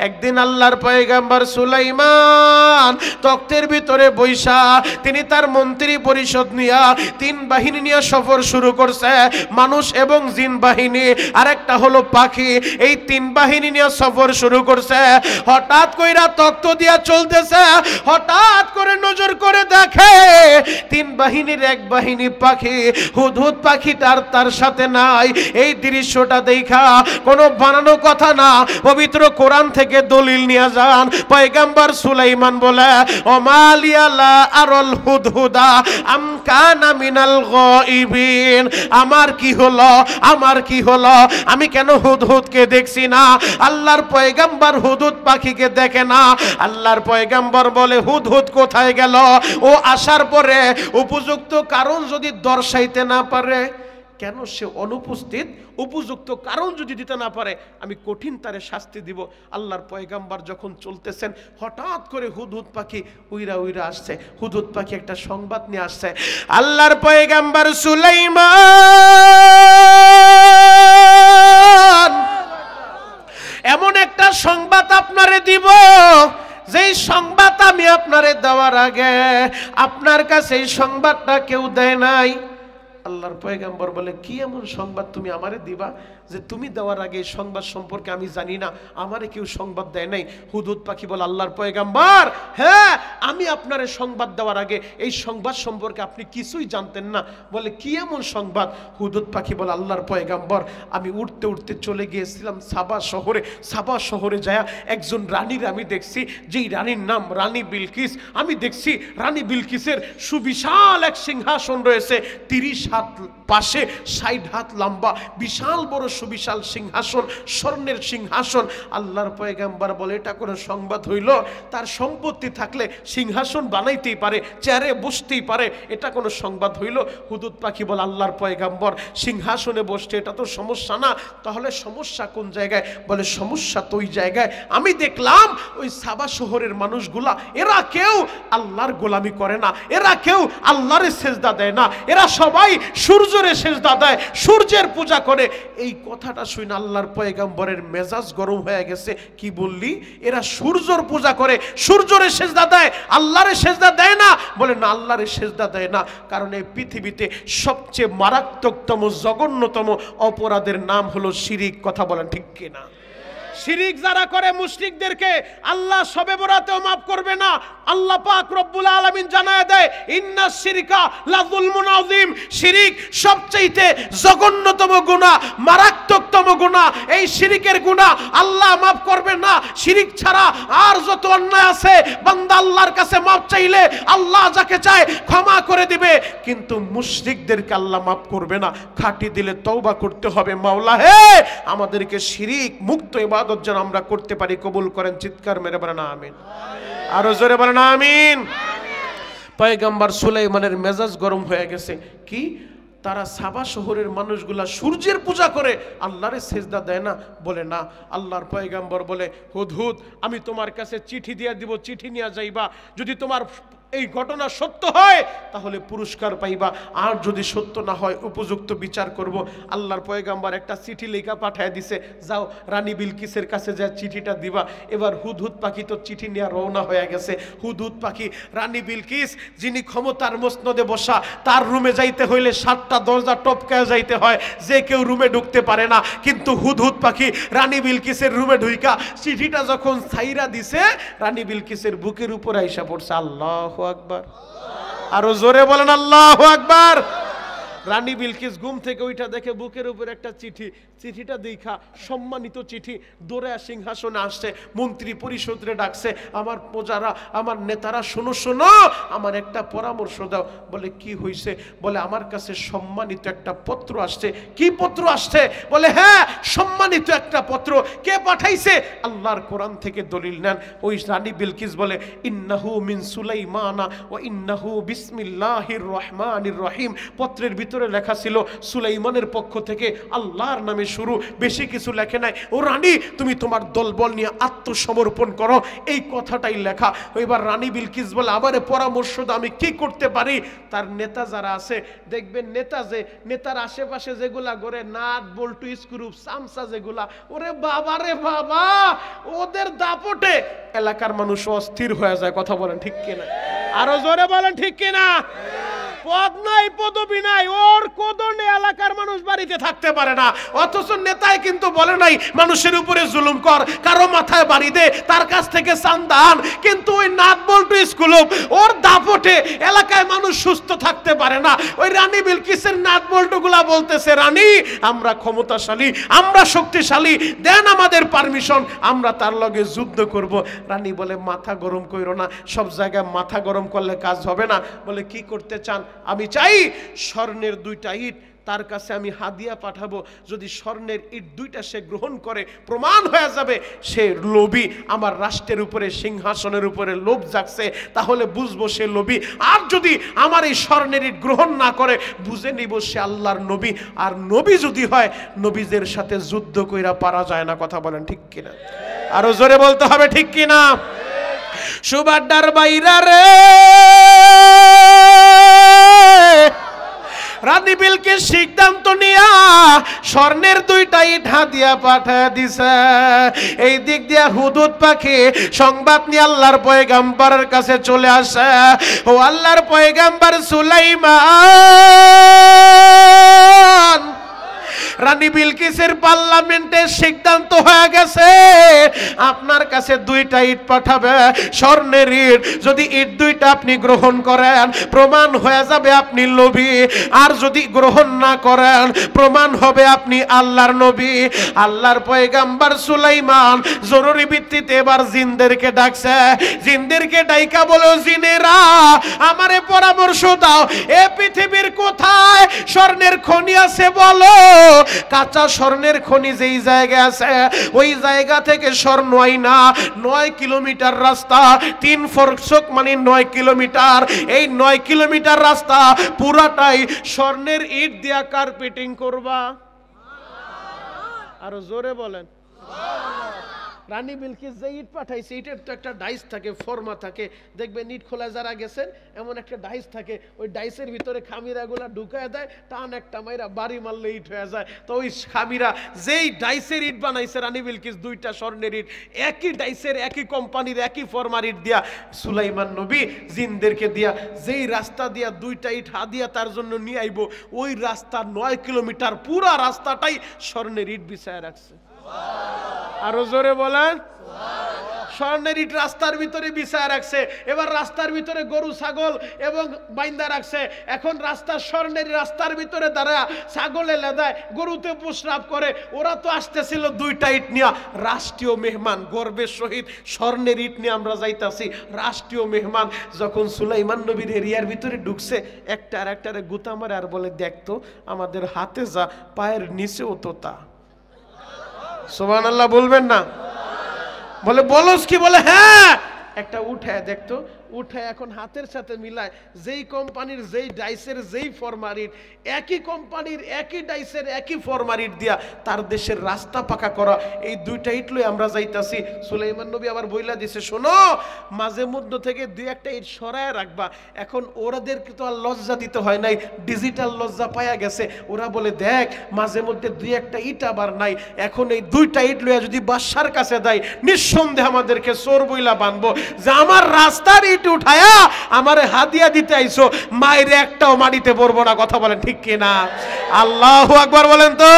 একদিন আল্লাহর পয়গম্বর সুলাইমান তখ্তের ভিতরে বৈশা তিনি তার মন্ত্রী পরিষদ নিয়া 3 বাহিনী নিয়ে সফর শুরু করছে, মানুষ এবং জিন বাহিনী, আরেকটা হলো পাখি। এই 3 বাহিনী নিয়ে সফর শুরু করছে। হঠাৎ কইরা তখ্ত দিয়া চলতেছে, হঠাৎ করে নজর করে দেখে 3 বাহিনীর 1 বাহিনী পাখি, হুদহুদ পাখিটার তার সাথে নাই। এই দৃশ্যটা দেখা কোনো বানানো কথা না, পবিত্র কোরআন থেকে দলিল নিয়ে যান। পয়গম্বর সুলাইমান বলে, ওমালিয়া লা আরল হুদহুদা আম কানা মিনাল গায়িবিন। আমার কি হলো, আমার কি হলো, আমি কেন হুদহুদকে দেখছি না? আল্লাহর পয়গম্বর হুদহুদ পাখিকে দেখে না। আল্লাহর পয়গম্বর বলে, হুদহুদ কোথায় গেল? ও আসার পরে উপযুক্ত কারণ যদি দর্শাইতে না পারে, কেন সে অনুপস্থিত, উপযুক্ত কারণ যদি দিতে না পারে আমি কঠিন তারে শাস্তি দিব। আল্লাহর পয়গম্বর যখন চলতেছেন, হঠাৎ করে হুদহুদ পাখি উইরা উইরা আসছে। হুদহুদ পাখি একটা সংবাদ নিয়ে আসছে, আল্লাহর পয়গম্বর সুলাইমান এমন একটা সংবাদ আপনারে দিব, যেই সংবাদ আমি আপনারে দেওয়ার আগে আপনার কাছে এই সংবাদটা কেউ দেয় নাই। আল্লাহর পয়গম্বর বলে, কি এমন সংবাদ তুমি আমারে দিবা যে তুমি দেওয়ার আগে এই সংবাদ সম্পর্কে আমি জানি না, আমারে কেউ সংবাদ দেয় নাই। হুদহুদ পাখি বলে, আল্লাহর পয়গাম্বর, হ্যাঁ আমি আপনার সংবাদ দেওয়ার আগে এই সংবাদ সম্পর্কে আপনি কিছুই জানতেন না। বলে কি এমন সংবাদ? হুদহুদ পাখি বলে, আল্লাহর পয়গাম্বর, আমি উঠতে উঠতে চলে গিয়েছিলাম সাবা শহরে। সাবা শহরে যায় একজন রানীর আমি দেখছি, যেই রানীর নাম রানী বিলকিস। আমি দেখছি রানী বিলকিসের সুবিশাল এক সিংহাসন রয়েছে, 30 হাত পাশে 60 হাত লম্বা, বিশাল বড় সুবিশাল সিংহাসন, স্বর্ণের সিংহাসন। আল্লাহর পয়গাম্বর বলে, এটা কোনো সংবাদ হইল? তার সম্পত্তি থাকলে সিংহাসন বানাইতেই পারে, চেয়ারে বসতেই পারে, এটা কোনো সংবাদ হইল? হুদহুদ পাখি বলে, আল্লাহর পয়গাম্বর, সিংহাসনে বসতে এটা তো সমস্যা না। তাহলে সমস্যা কোন জায়গায়? বলে সমস্যা তো ওই জায়গায়, আমি দেখলাম ওই সাবা শহরের মানুষগুলা, এরা কেউ আল্লাহর গোলামি করে না, এরা কেউ আল্লাহর সেজদা দেয় না, এরা সবাই সূর্যের সেজদা দেয়, সূর্যের পূজা করে। এই কথাটা শুনে আল্লাহর পয়গাম্বরের মেজাজ গরম হয়ে গেছে। কি বললি? এরা সূর্যের পূজা করে, সূর্যের সেজদা দেয়, আল্লাহর সেজদা দেয় না? বলে না, আল্লাহর সেজদা দেয় না, কারণ এই পৃথিবীতে সবচেয়ে মারাত্মকতম জঘন্যতম অপরাধের নাম হলো শিরিক। কথা বলেন ঠিক কিনা? শিরিক যারা করে মুশরিকদেরকে আল্লাহ শবে বরাতেও মাফ করবে না। আল্লাহ পাক রব্বুল আলামিন জানায় দেয়, ইন্নাশ শিরকা লাযুলমুন আযীম, শিরিক সবচেয়ে জঘন্যতম গুনাহ, মারাত্মকতম গুনাহ। এই শিরিকের গুনাহ আল্লাহ মাফ করবে না। শিরিক ছাড়া আর যত অন্যায় আছে, বান্দা আল্লাহর কাছে মাফ চাইলে আল্লাহ যাকে চায় ক্ষমা করে দিবে, কিন্তু মুশরিকদেরকে আল্লাহ মাফ করবে না। খাঁটি দিলে তওবা করতে হবে। মাওলা হে, আমাদেরকে শিরিক মুক্ত ইবাদত যেন আমরা করতে পারি, কবুল করেন। চিৎকার মেরে বলেন আমিন। আরো জোরে বলেন আমিন। পয়গম্বর সুলাইমানের মেজাজ গরম হয়ে গেছে। কি? তারা সাবা শহরের মানুষগুলা সূর্যের পূজা করে, আল্লাহর সেজদা দেয় না? বলে না। আল্লাহর পয়গম্বর বলে, হুদহুদ, আমি তোমার কাছে চিঠি দিয়ে দিব, চিঠি নিয়ে যাইবা। যদি তোমার এই ঘটনা সত্য হয় তাহলে পুরস্কার পাইবা, আর যদি সত্য না হয় উপযুক্ত বিচার করব। আল্লাহর পয়গম্বর একটা চিঠি লেখা পাঠায় দিছে, যাও রানী বিলকিসের কাছে যা চিঠিটা দিবা। এবার হুদহুদ পাখি তো চিঠি নিয়ে রওনা হয়ে গেছে। হুদহুদ পাখি রানী বিলকিস, যিনি ক্ষমতার মসনদে বসা, তার রুমে যাইতে হইলে 7টা দরজা টপকায় যাইতে হয়, যে কেউ রুমে ঢুকতে পারে না। কিন্তু হুদহুদ পাখি রানী বিলকিসের রুমে ঢুইকা চিঠিটা যখন ছাইরা দিছে, রানী বিলকিসের বুকের উপর আইসা পড়ছে। আল্লাহু আকবার। আরো জোরে বলেন আল্লাহু আকবার। রানী বিলকিস ঘুম থেকে ওইটা দেখে বুকের উপর একটা চিঠি, চিঠিটা দেখা সম্মানিত চিঠি, দৌড়ে সিংহাসনে আসছে, মন্ত্রী পরিষদরে ডাকছে, আমার প্রজারা, আমার নেতারা, শোনো শোনো, আমার একটা পরামর্শ দাও। বলে কি হইছে? বলে আমার কাছে সম্মানিত একটা পত্র আসছে। কি পত্র আসছে? বলে হ্যাঁ, সম্মানিত একটা পত্র। কে পাঠাইছে? আল্লাহর কোরআন থেকে দলিল নেন। ওই রানী বিলকিস বলে, ইন্নাহু মিন সুলাইমানা ওয়া ইন্নাহু বিসমিল্লাহির রহমানির রহিম। পত্রের ভিতরে লেখা ছিল সুলাইমানের পক্ষ থেকে, আল্লাহর নামে শুরু, বেশি কিছু লেখে নাই। ও রানী, তুমি তোমার দলবল নিয়ে আত্মসমর্পণ করো, এই কথাটাই লেখা। এবার রানী বিলকিস বলে, আমারে পরামর্শ দাও, আমি কি করতে পারি? তার নেতা যারা আছে, দেখবেন নেতা যে নেতার আশেপাশে যেগুলা করে নাট বল্টু স্ক্রু চামচা যেগুলা, ওরে বাবা রে বাবা, ওদের দাপটে এলাকার মানুষ অস্থির হয়ে যায়। কথা বলেন ঠিক কিনা? আরো জোরে বলেন ঠিক কিনা? পদ নাই, পদবি নাই, ওর কোদনে এলাকার মানুষ বাড়িতে থাকতে পারে না। অথচ নেতাই কিন্তু বলে নাই মানুষের উপরে জুলুম কর, কারো মাথায় বাড়ি দে, তার কাছ থেকে চান্দা আন। কিন্তু ওই নাট বল্টু স্কুল ওর দাপটে এলাকায় মানুষ সুস্থ থাকতে পারে না। ওই রানী বিলকিসের নাট বল্টু গুলা বলতেছে, রানী আমরা ক্ষমতাশালী, আমরা শক্তিশালী, দেন আমাদের পারমিশন, আমরা তার লগে যুদ্ধ করব। রানী বলে, মাথা গরম কইরো না, সব জায়গায় মাথা গরম করলে কাজ হবে না। বলে কি করতে চান? আমি চাই স্বর্ণের 2টা ইট তার কাছে আমি হাদিয়া পাঠাবো। যদি স্বর্ণের ইট 2টা সে গ্রহণ করে, প্রমাণ হয়ে যাবে সে লোভী, আমার রাষ্ট্রের উপরে, সিংহাসনের উপরে লোভ জাগছে, তাহলে বুঝবো সে লোভী। আর যদি আমার এই স্বর্ণের ইট গ্রহণ না করে, বুঝে নিব সে আল্লাহর নবী। আর নবী যদি হয়, নবীদের সাথে যুদ্ধ কইরা পারা যায় না। কথা বলেন ঠিক কিনা? আরো জোরে বলতে হবে ঠিক কিনা? সুবাড্ডার বাইরা রে, রানী বিলকিস সিদ্ধান্ত নিয়া স্বর্ণের 2টা ইট হাদিয়া পাঠায় দিছে। এই দিক দিয়া হুদহুদ পাখি সংবাদ নিয়ে আল্লাহর পয়গম্বরের কাছে চলে আসে। ও আল্লাহর পয়গম্বর সুলাইমান, রানী বিলকিসের পার্লামেন্টে সিদ্ধান্ত হয়ে গেছে আপনার কাছে 2টা ইট পাঠাবে, স্বর্ণের ইট। যদি ইট 2টা আপনি গ্রহণ করেন প্রমাণ হয়ে যাবে আপনি লোভী, আর যদি গ্রহণ না করেন প্রমাণ হবে আপনি আল্লাহর নবী। আল্লাহর পয়গম্বর সুলাইমান জরুরি ভিত্তিতে এবার জিনদেরকে ডাকছে। জিনদেরকে ডাইকা বলো, জিনেরা আমারে পরামর্শ দাও, এ পৃথিবীর কোথায় স্বর্ণের খনি আছে বলো। কাঁচা স্বর্ণের খনি যেই জায়গায় আছে ওই জায়গা থেকে স্বর্ণ আইনা 9 কিলোমিটার রাস্তা, 3 ফরসক মানে 9 কিলোমিটার। এই 9 কিলোমিটার রাস্তা পুরাটাই স্বর্ণের ইট দিয়া কার্পেটিং করবা। আরো জোরে বলেন। রানী বিলকিস যে ইট পাঠাইছে ইটের তো একটা ডাইস থাকে, ফর্মা থাকে, দেখবেন ইট খোলা যারা গেছেন এমন একটা ডাইস থাকে, ওই ডাইসের ভিতরে খামিরাগুলা ঢুকায় দেয়, টান একটা মাইরা বাড়ি মারলে ইট হয়ে যায়। তো ওই খামিরা যেই ডাইসের ইট বানাইছে রানী বিলকিস 2টা স্বর্ণের ইট, একই ডাইসের একই কোম্পানির একই ফর্মার ইট দিয়া সুলাইমান নবী জিনদেরকে দিয়া যেই রাস্তা দিয়া 2টা ইট হাদিয়া তার জন্য নিয়ে আইব, ওই রাস্তা 9 কিলোমিটার পুরা রাস্তাটাই স্বর্ণের ইট বিছায় রাখছে। আরো জোরে বলেন। স্বর্ণের ইট রাস্তার ভিতরে বিছায় রাখছে। এবার রাস্তার ভিতরে গরু ছাগল এবং বাইন্দা রাখছে। এখন রাস্তা স্বর্ণের রাস্তার ভিতরে দাঁড়া ছাগলে লেদায়, গরুতে প্রস্রাব করে। ওরা তো আসতেছিল 2টা ইট নিয়ে, রাষ্ট্রীয় মেহমান, গর্বের সহিত স্বর্ণের ইট নিয়ে আমরা যাইতাছি। রাষ্ট্রীয় মেহমান যখন সুলাইমান নবীর এরিয়ার ভিতরে ঢুকছে, একটা আর একটারে গুতা মারে আর বলে, দেখতো আমাদের হাতে যা পায়ের নিচেও তো তা। সুবহানাল্লাহ বলবেন না? বলে বলস কি? বলে হ্যাঁ। একটা উঠায় দেখতো, উঠে এখন হাতের সাথে মিলায় যেই কোম্পানির যেই ডাইসের যেই ফরমারিট, একই কোম্পানির একই ডাইসের একই ফরমারিট দিয়া তার দেশের রাস্তা পাকা করা। এই 2টা ইট লই আমরা যাইতাছি। সুলাইমান নবী আবার বইলা দিছে, শোনো মাঝে মধ্য থেকে 2-1টা ইট সরায় রাখবা। এখন ওরাদেরকে তো আর লজ্জা দিতে হয় নাই, ডিজিটাল লজ্জা পায়া গেছে। ওরা বলে দেখ মাঝে মধ্যে 2-1টা ইট আবার নাই, এখন এই 2টা ইট লইয়া যদি বাদশার কাছে দেয় নিঃসন্দেহে আমাদেরকে চোর বইলা বানবো, যে আমার রাস্তার ইট উঠায়া আমারে হাদিয়া দিতে আইছো, মায়ের একটাও মাটিতে পড়বো না। কথা বলেন ঠিক কিনা? আল্লাহু আকবার বলেন তো।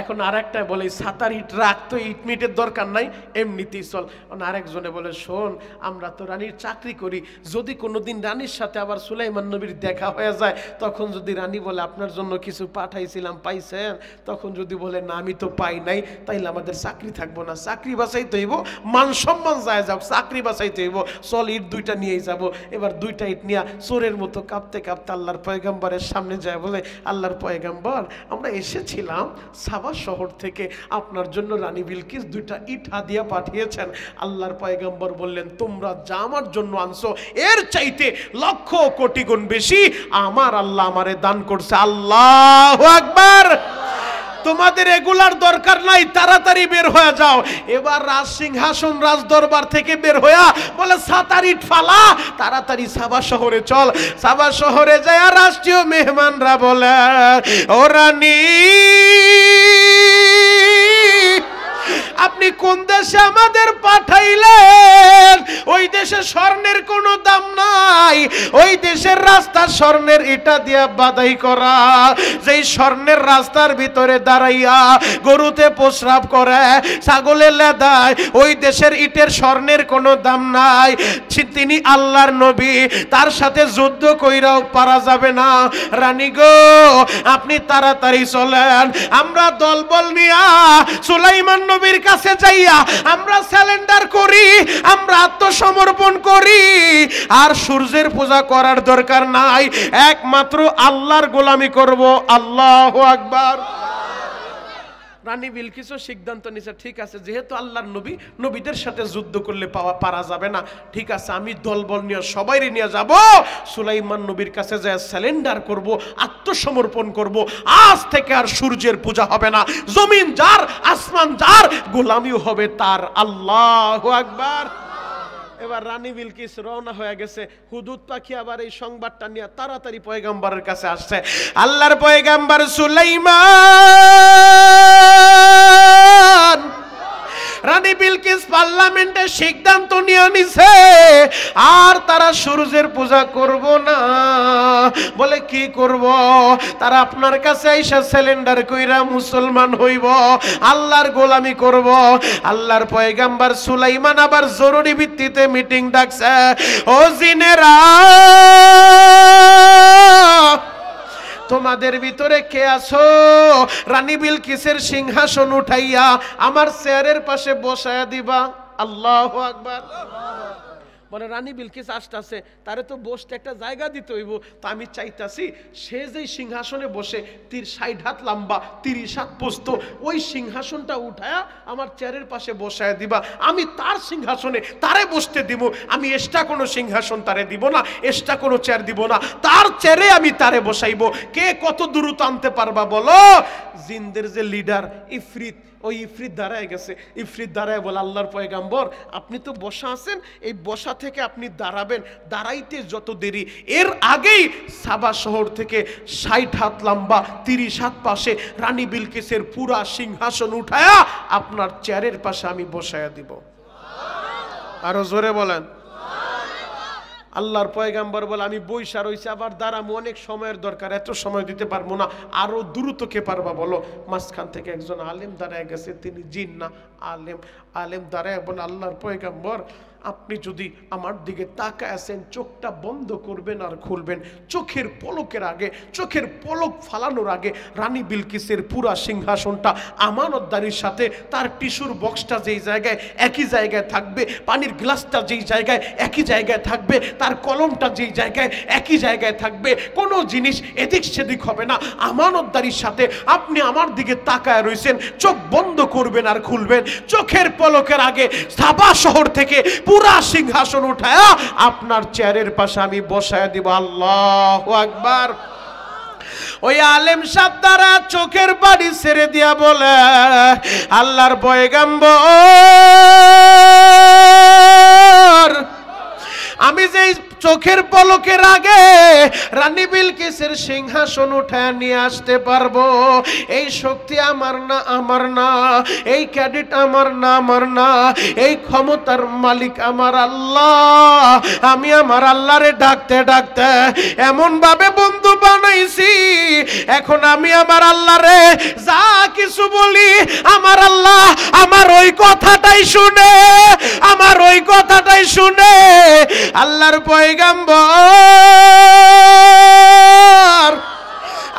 এখন আরেকটা বলে সাতার ইট রাখ, তো ইট মিটের দরকার নাই, এমনিতেই চল। আরেকজনে বলে শোন আমরা তো রানীর চাকরি করি, যদি কোনোদিন রানীর সাথে আবার সুলাইমান নবীর দেখা হয়ে যায়, তখন যদি রানী বলে আপনার জন্য কিছু পাঠাইছিলাম পাইছেন, তখন যদি বলে না আমি তো পাই নাই, তাইলে আমাদের চাকরি থাকবো না। চাকরি বাঁচাইতে হইব, মান সম্মান যায় যাও, চাকরি বাঁচাইতে হইব, চল ইট 2টা নিয়েই যাব। এবার 2টা ইট নিয়ে চোরের মতো কাঁপতে কাঁপতে আল্লাহর পয়গম্বরের সামনে যায়, বলে আল্লাহর পয়গম্বর আমরা এসেছিলাম সাবা শহর থেকে, আপনার জন্য রানী বিলকিস 2টা ইট হাদিয়া পাঠিয়েছেন। আল্লাহর পয়গম্বর বললেন তোমরা যা আমার জন্য আনছো এর চাইতে লক্ষ কোটি গুণ বেশি আমার আল্লাহ আমারে দান করছে। আল্লাহু আকবার। তোমাদের এগুলার দরকার নাই, তাড়াতাড়ি বের হয়ে যাও। এবার রাজ সিংহাসন রাজ দরবার থেকে বের হইয়া বলে সাতার ইট ফালা, তাড়াতাড়ি সাবা শহরে চল। সাবা শহরে যায় রাষ্ট্রীয় মেহমানরা বলে ও রানী আপনি কোন দেশে আমাদের পাঠাইলেন? ওই দেশে স্বর্ণের কোনো দাম নাই, ওই দেশের রাস্তা স্বর্ণের ইটা দিয়া বাধাই করা, যেই স্বর্ণের রাস্তার ভিতরে দাঁড়াইয়া গরুতে প্রস্রাব করে ছাগলে লেদায়, ওই দেশের ইটের স্বর্ণের কোনো দাম নাই। তিনি আল্লাহর নবী, তার সাথে যুদ্ধ কইরাও পারা যাবে না। রানী গো আপনি তাড়াতাড়ি চলেন, আমরা দলবল নিয়া সুলাইমান নবীর কাছে যাইয়া আমরা স্যালেন্ডার করি, আমরা আত্মসমর্পণ করি, আর সূর্যের পূজা করার দরকার নাই, একমাত্র আল্লাহর গোলামি করব। আল্লাহু আকবার। রানী বিলকিসও সিদ্ধান্ত নিছে, ঠিক আছে যেহেতু আল্লাহর নবী, নবীদের সাথে যুদ্ধ করলে পারা যাবে না, ঠিক আছে আমি দলবল নিয়ে সবাইরে নিয়ে যাব, সুলাইমান নবীর কাছে যায় স্যালেন্ডার করব, আত্মসমর্পণ করব, আজ থেকে আর সূর্যের পূজা হবে না, জমিন যার আসমান যার, গোলামিও হবে তার। আল্লাহু আকবার। এবার রানী বিলকিস রওনা হয়ে গেছে। হুদুদ পাখি আবার এই সংবাদটা নিয়ে তাড়াতাড়ি পয়গম্বরের কাছে আসছে। আল্লাহর পয়গম্বর সুলাইমান রানী বিলকিস পার্লামেন্টে সিদ্ধান্ত নিয়ে নিছে আর তারা সূর্যের পূজা করব না। বলে কি করব? তারা আপনার কাছে আইসা সিলিন্ডার কইরা মুসলমান হইব, আল্লাহর গোলামি করব। আল্লাহর পয়গাম্বর সুলাইমান আবার জরুরি ভিত্তিতে মিটিং ডাকছে। ও জিনেরা, তোমাদের ভিতরে কে আছো রানী বিলকিসের সিংহাসন উঠাইয়া আমার চেয়ারের পাশে বসায়া দিবা? আল্লাহু আকবার। বলে রানী বিলকিস আসতেছে, তারে তো বসতে একটা জায়গা দিতে হইব। তা আমি চাইতাছি সে যেই সিংহাসনে বসে 60 হাত লম্বা 30 হাত পোস্ত, ওই সিংহাসনটা উঠায়া আমার চেয়ারের পাশে বসায় দিবা। আমি তার সিংহাসনে তারে বসতে দিব। আমি এক্সট্রা কোনো সিংহাসন তারে দিব না, এক্সট্রা কোনো চেয়ার দিব না, তার চেয়ারে আমি তারে বসাইব। কে কত দূরত আনতে পারবা বলো? জিনদের যে লিডার ইফরিত, ওই ইফরিত দাঁড়ায় গেছে। ইফরিত দাঁড়ায় বলে, আল্লাহর পয়গাম্বর আপনি তো বসা আছেন, এই বসা থেকে আপনি দাঁড়াবেন, দাঁড়াইতে যত দেরি এর আগেই সাবা শহর থেকে 60 হাত লম্বা 30 হাত পাশে রানী বিলকিসের পুরা সিংহাসন উঠায়া আপনার চেয়ারের পাশে আমি বসায়া দিব। আরো জোরে বলেন। আল্লাহর পয়গাম্বর বলে, আমি বইসা রইছি, আবার দাঁড়াবো, অনেক সময়ের দরকার, এত সময় দিতে পারবো না, আরো দ্রুত কে পারবা বলো? মাঝখান থেকে একজন আলেম দাঁড়ায় গেছে, তিনি জিন না আলেম। আলেম দাঁড়ায় বলে, আল্লাহর পয়গাম্বর আপনি যদি আমার দিকে তাকায় আছেন, চোখটা বন্ধ করবেন আর খুলবেন, চোখের পলকের আগে, চোখের পলক ফালানোর আগে রানী বিলকিসের পুরা সিংহাসনটা আমানতদারির সাথে তার টিস্যুর বক্সটা যেই জায়গায় একই জায়গায় থাকবে, পানির গ্লাসটা যেই জায়গায় একই জায়গায় থাকবে, তার কলমটা যেই জায়গায় একই জায়গায় থাকবে, কোনো জিনিস এদিক সেদিক হবে না। আমানতদারির সাথে আপনি আমার দিকে তাকায় রয়েছেন, চোখ বন্ধ করবেন আর খুলবেন, চোখের পলকের আগে সাবা শহর থেকে পুরা সিংহাসন উঠায়া আপনার চেয়ারের পাশে আমি বসায় দিব। আল্লাহু আকবার। ওই আলেম সাহেব দ্বারা চোখের পানি ছেড়ে দিয়া বলে, আল্লাহর পয়গাম্বর আমি যে চোখের পলকের আগে রানী বিলকিসের সিংহাসন উঠায় নিয়ে আসতে পারবো, এই শক্তি আমার না, আমার না, এই ক্রেডিট আমার না, আমার না, এই ক্ষমতার মালিক আমার আল্লাহ। আমি আমার আল্লাহরে ডাকতে ডাকতে এমন ভাবে বন্ধু বানাইছি, এখন আমি আমার আল্লাহরে যা কিছু বলি আমার আল্লাহ আমার ওই কথাটাই শুনে, আমার ওই কথাটাই শুনে। আল্লাহর পয়গাম্বর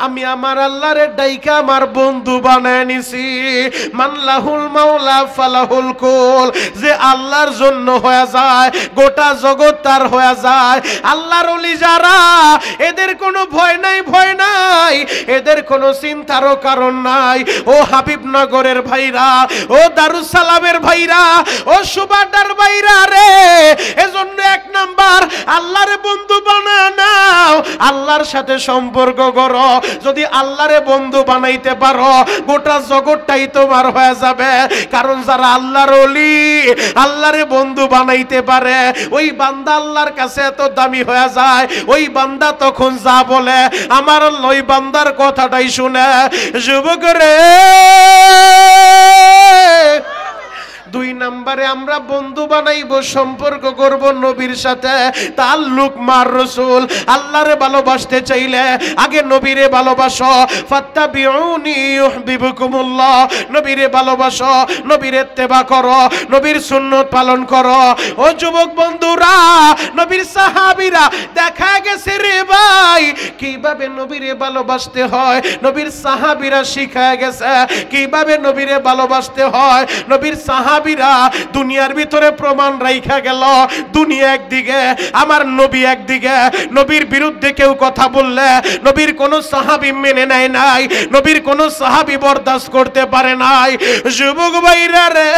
আমি আমার আল্লাহরে ডাইকা আমার বন্ধু বানায় নিছি। মানলাহুল মাওলা ফালাহুল কুল, যে আল্লাহর জন্য হয়ে যায় গোটা জগৎ তার হয়ে যায়। আল্লাহর ওলি যারা, এদের কোনো ভয় নাই, ভয় নাই, এদের কোনো চিন্তারও কারণ নাই। ও হাবিবনগরের ভাইরা, ও দারুস সালামের ভাইরা, ও সুবাদার ভাইরা রে, এজন্য 1 নাম্বার আল্লাহরে বন্ধু বানায় নাও, আল্লাহর সাথে সম্পর্ক করো। যদি আল্লাহরে বন্ধু বানাইতে পারো গোটা জগৎটাই তোমার হয়ে যাবে। কারণ যারা আল্লাহর ওলি, আল্লাহরে বন্ধু বানাইতে পারে, ওই বান্দা আল্লাহর কাছে এত দামি হয়ে যায়। ওই বান্দা তখন যা বলে আমার ওই বান্দার কথাটাই শুনে। যুবক রে, 2 নম্বরে আমরা বন্ধু বানাইবো, সম্পর্ক করব নবীর সাথে, তাল্লুক মার রাসূল। আল্লাহরে ভালোবাসতে চাইলে আগে নবীরে ভালোবাসো। ফাত্তাবিউনি ইউহিব্বুকুমুল্লাহ, নবীরে ভালোবাসো, নবীর ইত্তেবা করো, নবীর সুন্নাত পালন করো। ও যুবক বন্ধুরা, নবীর সাহাবীরা দেখা গেছে রে ভাই কিভাবে নবীরে ভালোবাসতে হয়, নবীর সাহাবীরা শিখায় গেছে কিভাবে নবীরে ভালোবাসতে হয়। নবীর সাহাবীরা দুনিয়ার ভিতরে প্রমাণ রাইখা গেল। দুনিয়া একদিকে, আমার নবী একদিকে। নবীর বিরুদ্ধে কেউ কথা বললে নবীর কোন সাহাবী মেনে নেয় নাই, নবীর কোন সাহাবী বরদাস্ত করতে পারে নাই। যুবক ভাইরা রে,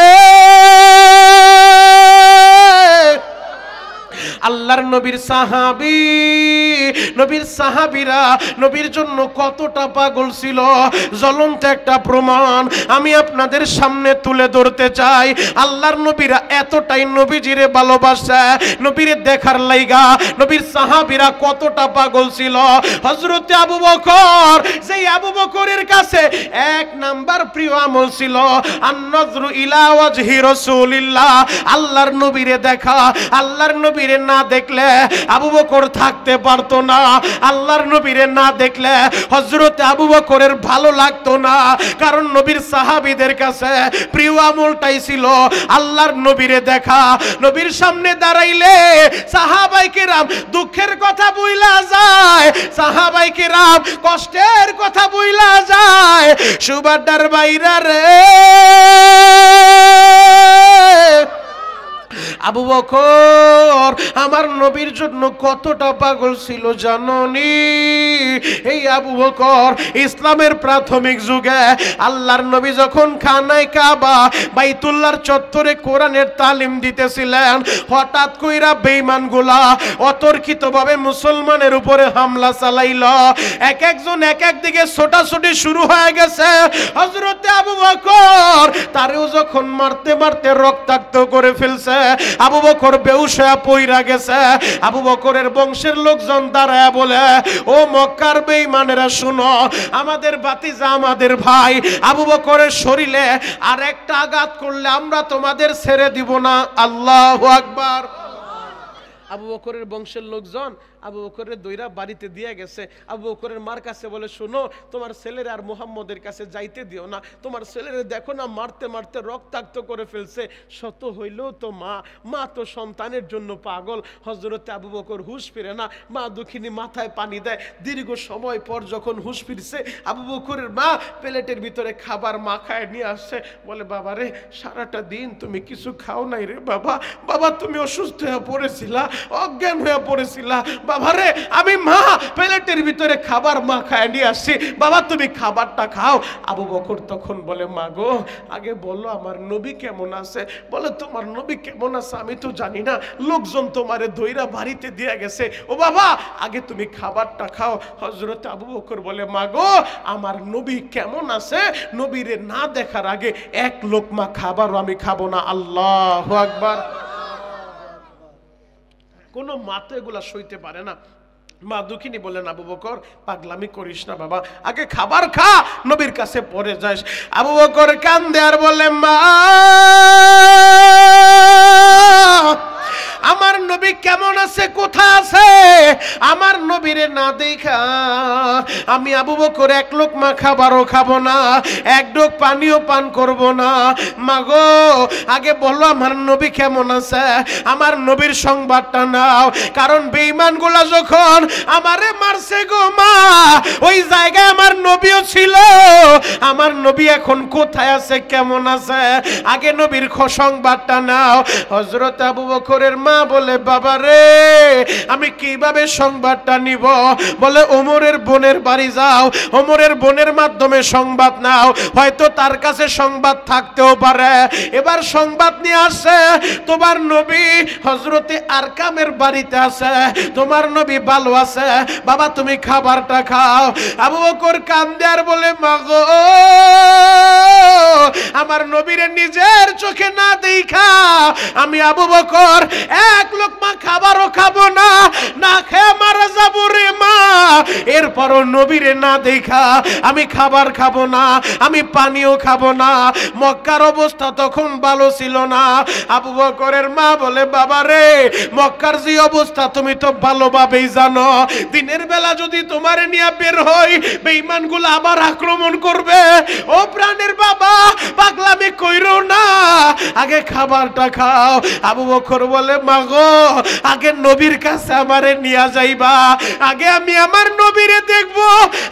আল্লাহর নবীর সাহাবী নবীর সাহাবীরা নবীর জন্য কতটা পাগল ছিল জ্বলন্ত একটা প্রমাণ আমি আপনাদের সামনে তুলে ধরতে চাই। আল্লাহর নবীরা এতটাই নবীজিরে ভালোবাসে, নবীরে দেখার লাইগা নবীর সাহাবীরা কতটা পাগল ছিল। হযরতে আবু বকর, যেই আবু বকরের কাছে এক নাম্বার প্রিয় আমল ছিল আন-নজরু ইলা ওয়াজহি রাসূলিল্লাহ, আল্লাহর নবীরে দেখা। আল্লাহর নবীরে না দেখলে আবু বকর থাকতে পারতো না, আল্লাহর নবীরে না দেখলে হযরতে আবু বকরের ভালো লাগতো না, কারণ নবীর সাহাবীদের কাছে প্রিয় আমলটাই ছিল আল্লাহর নবীরে দেখা। নবীর সামনে দাঁড়াইলে সাহাবায়ে কেরাম দুঃখের কথা বইলা যায়, সাহাবায়ে কেরাম কষ্টের কথা বইলা যায়। সুবাদার বাইরা রে আবু বকর আমার নবীর জন্য কতটা পাগল ছিল জাননি? এই আবু বকর ইসলামের প্রাথমিক যুগে আল্লাহর নবী যখন খানায় কাবা বাইতুল্লাহর চত্বরে কোরআনের তালিম দিতেছিলেন, হঠাৎ কইরা বেঈমানগুলা অতর্কিতভাবে মুসলমানের উপরে হামলা চালাইল। এক একজন এক এক দিকে ছোটাছুটি শুরু হয়ে গেছে। হযরতে আবু বকর তারেও যখন মারতে মারতে রক্তাক্ত করে ফেলছে, আবু বকর বেহুশ হয়ে পইরা গেছে। আবু বকরের বংশের লোকজন দাঁড়ায় বলে, ও মক্কার বেঈমানেরা শুনো, আমাদের ভাতিজা আমাদের ভাই আবু বকরের শরীরে আর একটা আঘাত করলে আমরা তোমাদের ছেড়ে দিব না। আল্লাহু আকবার। আবু বকরের বংশের লোকজন আবু বকরের দইরা বাড়িতে দিয়ে গেছে। আবু বকরের মার কাছে বলে, শোনো, তোমার ছেলের আর মুহাম্মদের কাছে যাইতে দিও না, তোমার ছেলের দেখো না মারতে মারতে রক্তাক্ত করে ফেলছে। শত হইলেও তো মা তো সন্তানের জন্য পাগল। হযরতে আবু বকর হুঁশ ফিরে না, মা দুঃখিনী মাথায় পানি দেয়। দীর্ঘ সময় পর যখন হুঁশ ফিরছে, আবু বকরের মা প্লেটের ভিতরে খাবার মাখায় নিয়ে আসছে। বলে, বাবা রে, সারাটা দিন তুমি কিছু খাও নাই রে বাবা, বাবা তুমি অসুস্থ হয়ে পড়েছিলা, অজ্ঞান হয়ে পড়েছিলা বাবারে, আমি মা প্লেটের ভিতরে খাবার মাখায় নিয়ে আসছি, বাবা তুমি খাবারটা খাও। আবু বকর তখন বলে, মা গো, আগে বলো আমার নবী কেমন আছে। বলে, তোমার নবী কেমন আছে আমি তো জানি না, লোকজন তোমারে দইরা বাড়িতে দিয়ে গেছে। ও বাবা, আগে তুমি খাবারটা খাও। হযরত আবু বকর বলে, মা গো, আমার নবী কেমন আছে নবীরে না দেখার আগে এক লোকমা খাবারও আমি খাবো না। আল্লাহু আকবার। কোনো মা তো এগুলা সইতে পারে না। মা দুঃখিনী বললেন, আবু বকর পাগলামি করিস না বাবা, আগে খাবার খা, নবীর কাছে পরে যাস। আবু বকর কান্দে আর বলে, মা আমার নবী কেমন আছে, কোথায় আছে? আমার নবীরে না দেখা আমি আবু বকর এক লোকমা খাবারও খাবো না, এক ডোক পানিও পান করব না। মাগো, আগে বলো আমার নবী কেমন আছে, আমার নবীর সংবাদটা নাও, কারণ বেঈমানগুলা যখন আমারে মারছে গো মা, ওই জায়গায় আমার নবীও ছিল। আমার নবী এখন কোথায় আছে, কেমন আছে, আগে নবীর সংবাদটা নাও। হযরত আবু বকরের মা বলে, বাবা রে, আমি কিভাবে সংবাদটা নিব? বলে, ওমরের বোনের বাড়ি যাও, ওমরের বোনের মাধ্যমে সংবাদ নাও, হয়তো তার কাছে সংবাদ থাকতেও পারে। এবার সংবাদ নিয়ে আসে, তোমার নবী হযরতে আরকামের বাড়িতে আছে, তোমার নবী ভালো আছে, বাবা তুমি খাবারটা খাও। আবু বকর কান্দে আর বলে, মা গো, আমার নবীরে নিজের চোখে না দেখা আমি আবু বকর এক লোকমা খাবারও খাবো না, না খেয়ে মারা যাবো রে মা। এরপরও নবীরে না দেখা আমি খাবার খাবো না, আমি পানিও খাবো না। মক্কার অবস্থা তখন ভালো ছিল না। আবু বকরের মা বলে, বাবা রে, মক্কার যে অবস্থা তুমি তো ভালোভাবেই জানো, দিনের বেলা যদি তোমারে নিয়ে বের হই, বেঈমানগুলো আবার আক্রমণ করবে। ও প্রাণের বাবা, পাগলামি কইরো না, আগে খাবারটা খাও। আবু বকর বলে, মা গো, আগে নবীর কাছে আমারে নিয়ে যাইবা, আগে আমি আমার নবীরে দেখবো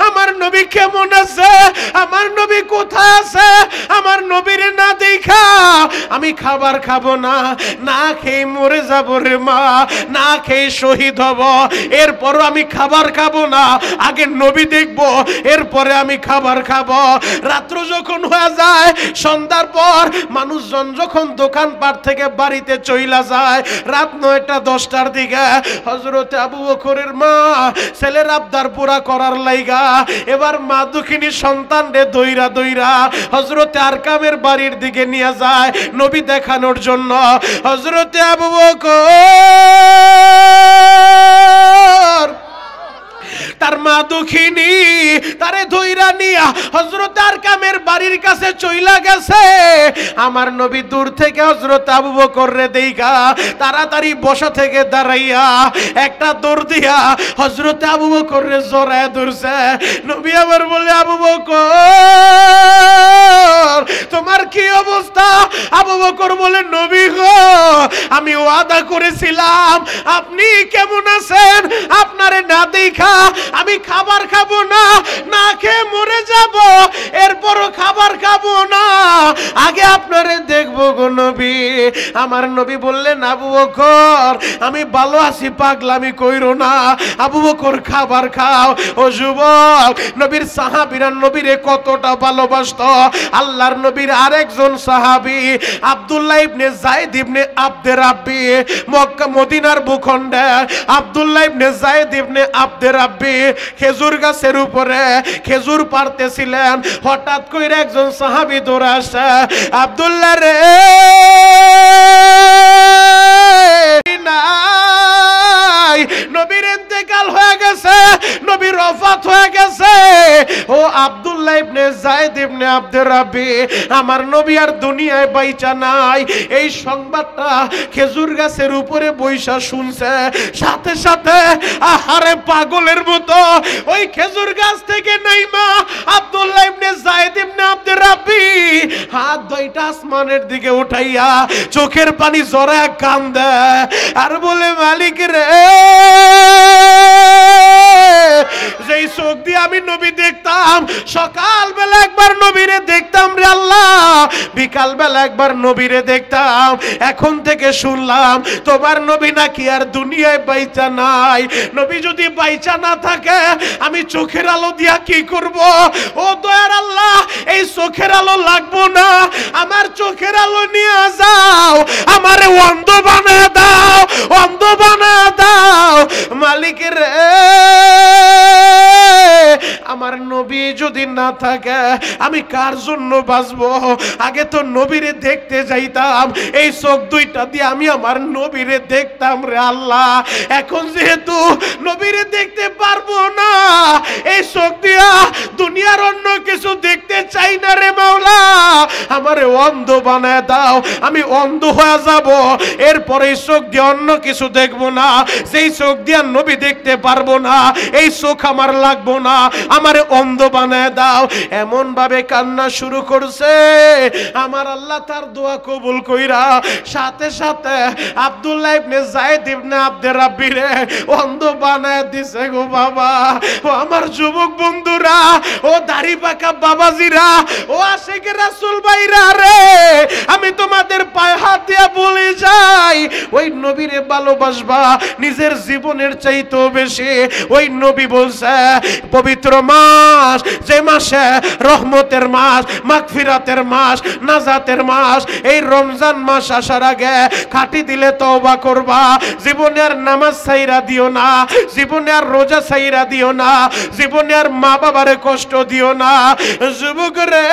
আমার নবী কেমন আছে, আমার নবী কোথায় আছে, আমার নবীর না দেখা আমি খাবার খাবো না, না খেয়ে মরে যাবো রে মা, না খেয়ে শহীদ হব, এরপরও আমি খাবার খাবো না, আগে নবী দেখবো এরপরে আমি খাবার খাবো। রাত্র যখন হয়ে যায়, সন্ধ্যার পর মানুষজন যখন দোকানপাট থেকে বাড়িতে চইলা যায়, রাত 9টা 10টার দিকে হযরত আবু বকরের মা ছেলের আবদার পুরা করার লাইগা এবার মা দুঃখিনী সন্তান রে দইরা দইরা হযরতে আরকামের বাড়ির দিকে নিয়ে যায় নবী দেখানোর জন্য। হযরতে আবু বকর তার মা দুঃখিনী তারে ধইরা নিয়া হযরত আরকামের বাড়ির কাছে চইলা গেছে। আমার নবী দূর থেকে হযরত আবু বকর রে দেইখা তাড়াতাড়ি বসা থেকে দাঁড়াইয়া একটা দৌড় দিয়া হযরত আবু বকর রে জড়ায় ধরছে। নবী আবার বলে, আবু বকর তোমার কি অবস্থা? আবু বকর বলে, নবী গো আমি ওয়াদা করেছিলাম আপনি কেমন আছেন, আপনারে না দেখা আমি খাবার খাবো না, না খেয়ে মরে যাব, এরপরও খাবার খাবো না, আগে আপনারে দেখবো গো নবী। আমার নবী বললেন, আবু বকর আমি ভালো আছি, পাগলামি কইরো না, আবু বকর খাবার খাও। ও যুবক, নবীর সাহাবীরা নবীরে কতটা ভালোবাসতো। আল্লাহর নবীর আরেকজন সাহাবী আব্দুল্লাহ ইবনে যায়েদ ইবনে আব্দে রাব্বি, মক্কা মদিনার ভূখণ্ডে আব্দুল্লাহ ইবনে যায়েদ ইবনে আব্দে রাব্বি খেজুর গাছের উপরে খেজুর পাড়তেছিলেন। হঠাৎ করে একজন সাহাবী দৌড়ে আসে, আব্দুল্লাহ রে নাই, নবীর ইন্তেকাল হয়ে গেছে, নবীর ওফাত হয়ে গেছে। ও আব্দুল্লাহ ইবনে যায়েদ ইবনে আব্দে রাব্বি, আমার নবী আর দুনিয়ায় বাইচা নাই। এই সংবাদটা খেজুর গাছের উপরে বৈশা শুনছে, সাথে সাথে আহারে পাগলের মতো ওই খেজুর গাছ থেকে নাইমা আব্দুল্লাহ ইবনে যায়েদ ইবনে আব্দে রাব্বি হাত দুইটা আসমানের দিকে উঠাইয়া চোখের পানি জড়ায় কান্দে আর বলে, মালিক রে, যেই চোখ দিয়ে আমি নবী দেখতাম, সকাল বেলা একবার নবীরে দেখতাম রে আল্লাহ, বিকাল বেলা একবার নবীরে দেখতাম, এখন থেকে শুনলাম তোমার নবী নাকি আর দুনিয়ায় বাইচা নাই। নবী যদি বাইচা না থাকে আমি চোখের আলো দিয়া কি করব? ও দয়ার আল্লাহ, এই চোখের আলো লাগবো না, আমার চোখের আলো নিয়ে যাও, আমারে অন্ধ বানায় দাও, অন্ধ বানায় দাও মালিক রে। আমার নবী যদি না থাকে আমি কার জন্য বাঁচবো? আগে তো নবীরে দেখতে যাইতাম, এই চোখ দুইটা দিয়ে আমি আমার নবীরে দেখতাম রে আল্লাহ। এখন যেহেতু নবীরে দেখতে পারবো না, এই চোখ দিয়া দুনিয়ার অন্য কিছু দেখতে চাই না রে মাওলা, আমারে অন্ধ বানায় দাও, আমি অন্ধ হয়ে যাব, এরপরে এই চোখ দিয়ে অন্য কিছু দেখবো না, সেই চোখ দিয়ে নবী দেখতে পারবো না, এই চোখ আমার লাগবো না, আমারে অন্ধ বানায় দাও। এমন ভাবে কান্না শুরু করছে, আমার আল্লাহ তার দোয়া কবুল কইরা সাথে সাথে আব্দুল্লাহ ইবনে যায়েদ ইবনে আব্দে রাব্বি রে অন্ধ বানায় দিছে গো বাবা। ও আমার যুবক বন্ধুরা, ও দাড়ি পাকা বাবাজিরা, ও আশিক রাসূল ভাইরা রে, আমি তোমাদের পায়ে হাত দিয়া বলে যাই, ওই নবীরে ভালোবাসবা নিজের জীবনের চাইতেও বেশি। ওই নবী বলছে, পবিত্র মাস, যে মাসে রহমতের মাস, মাগফিরাতের মাস, নাজাতের মাস, এই রমজান মাস আসার আগে খাঁটি দিলে তওবা করবা, জীবনে আর নামাজ ছাইরা দিও না, জীবনে আর রোজা ছাইরা দিও না, জীবনে আর মা বাবারে কষ্ট দিও না। যুবক রে,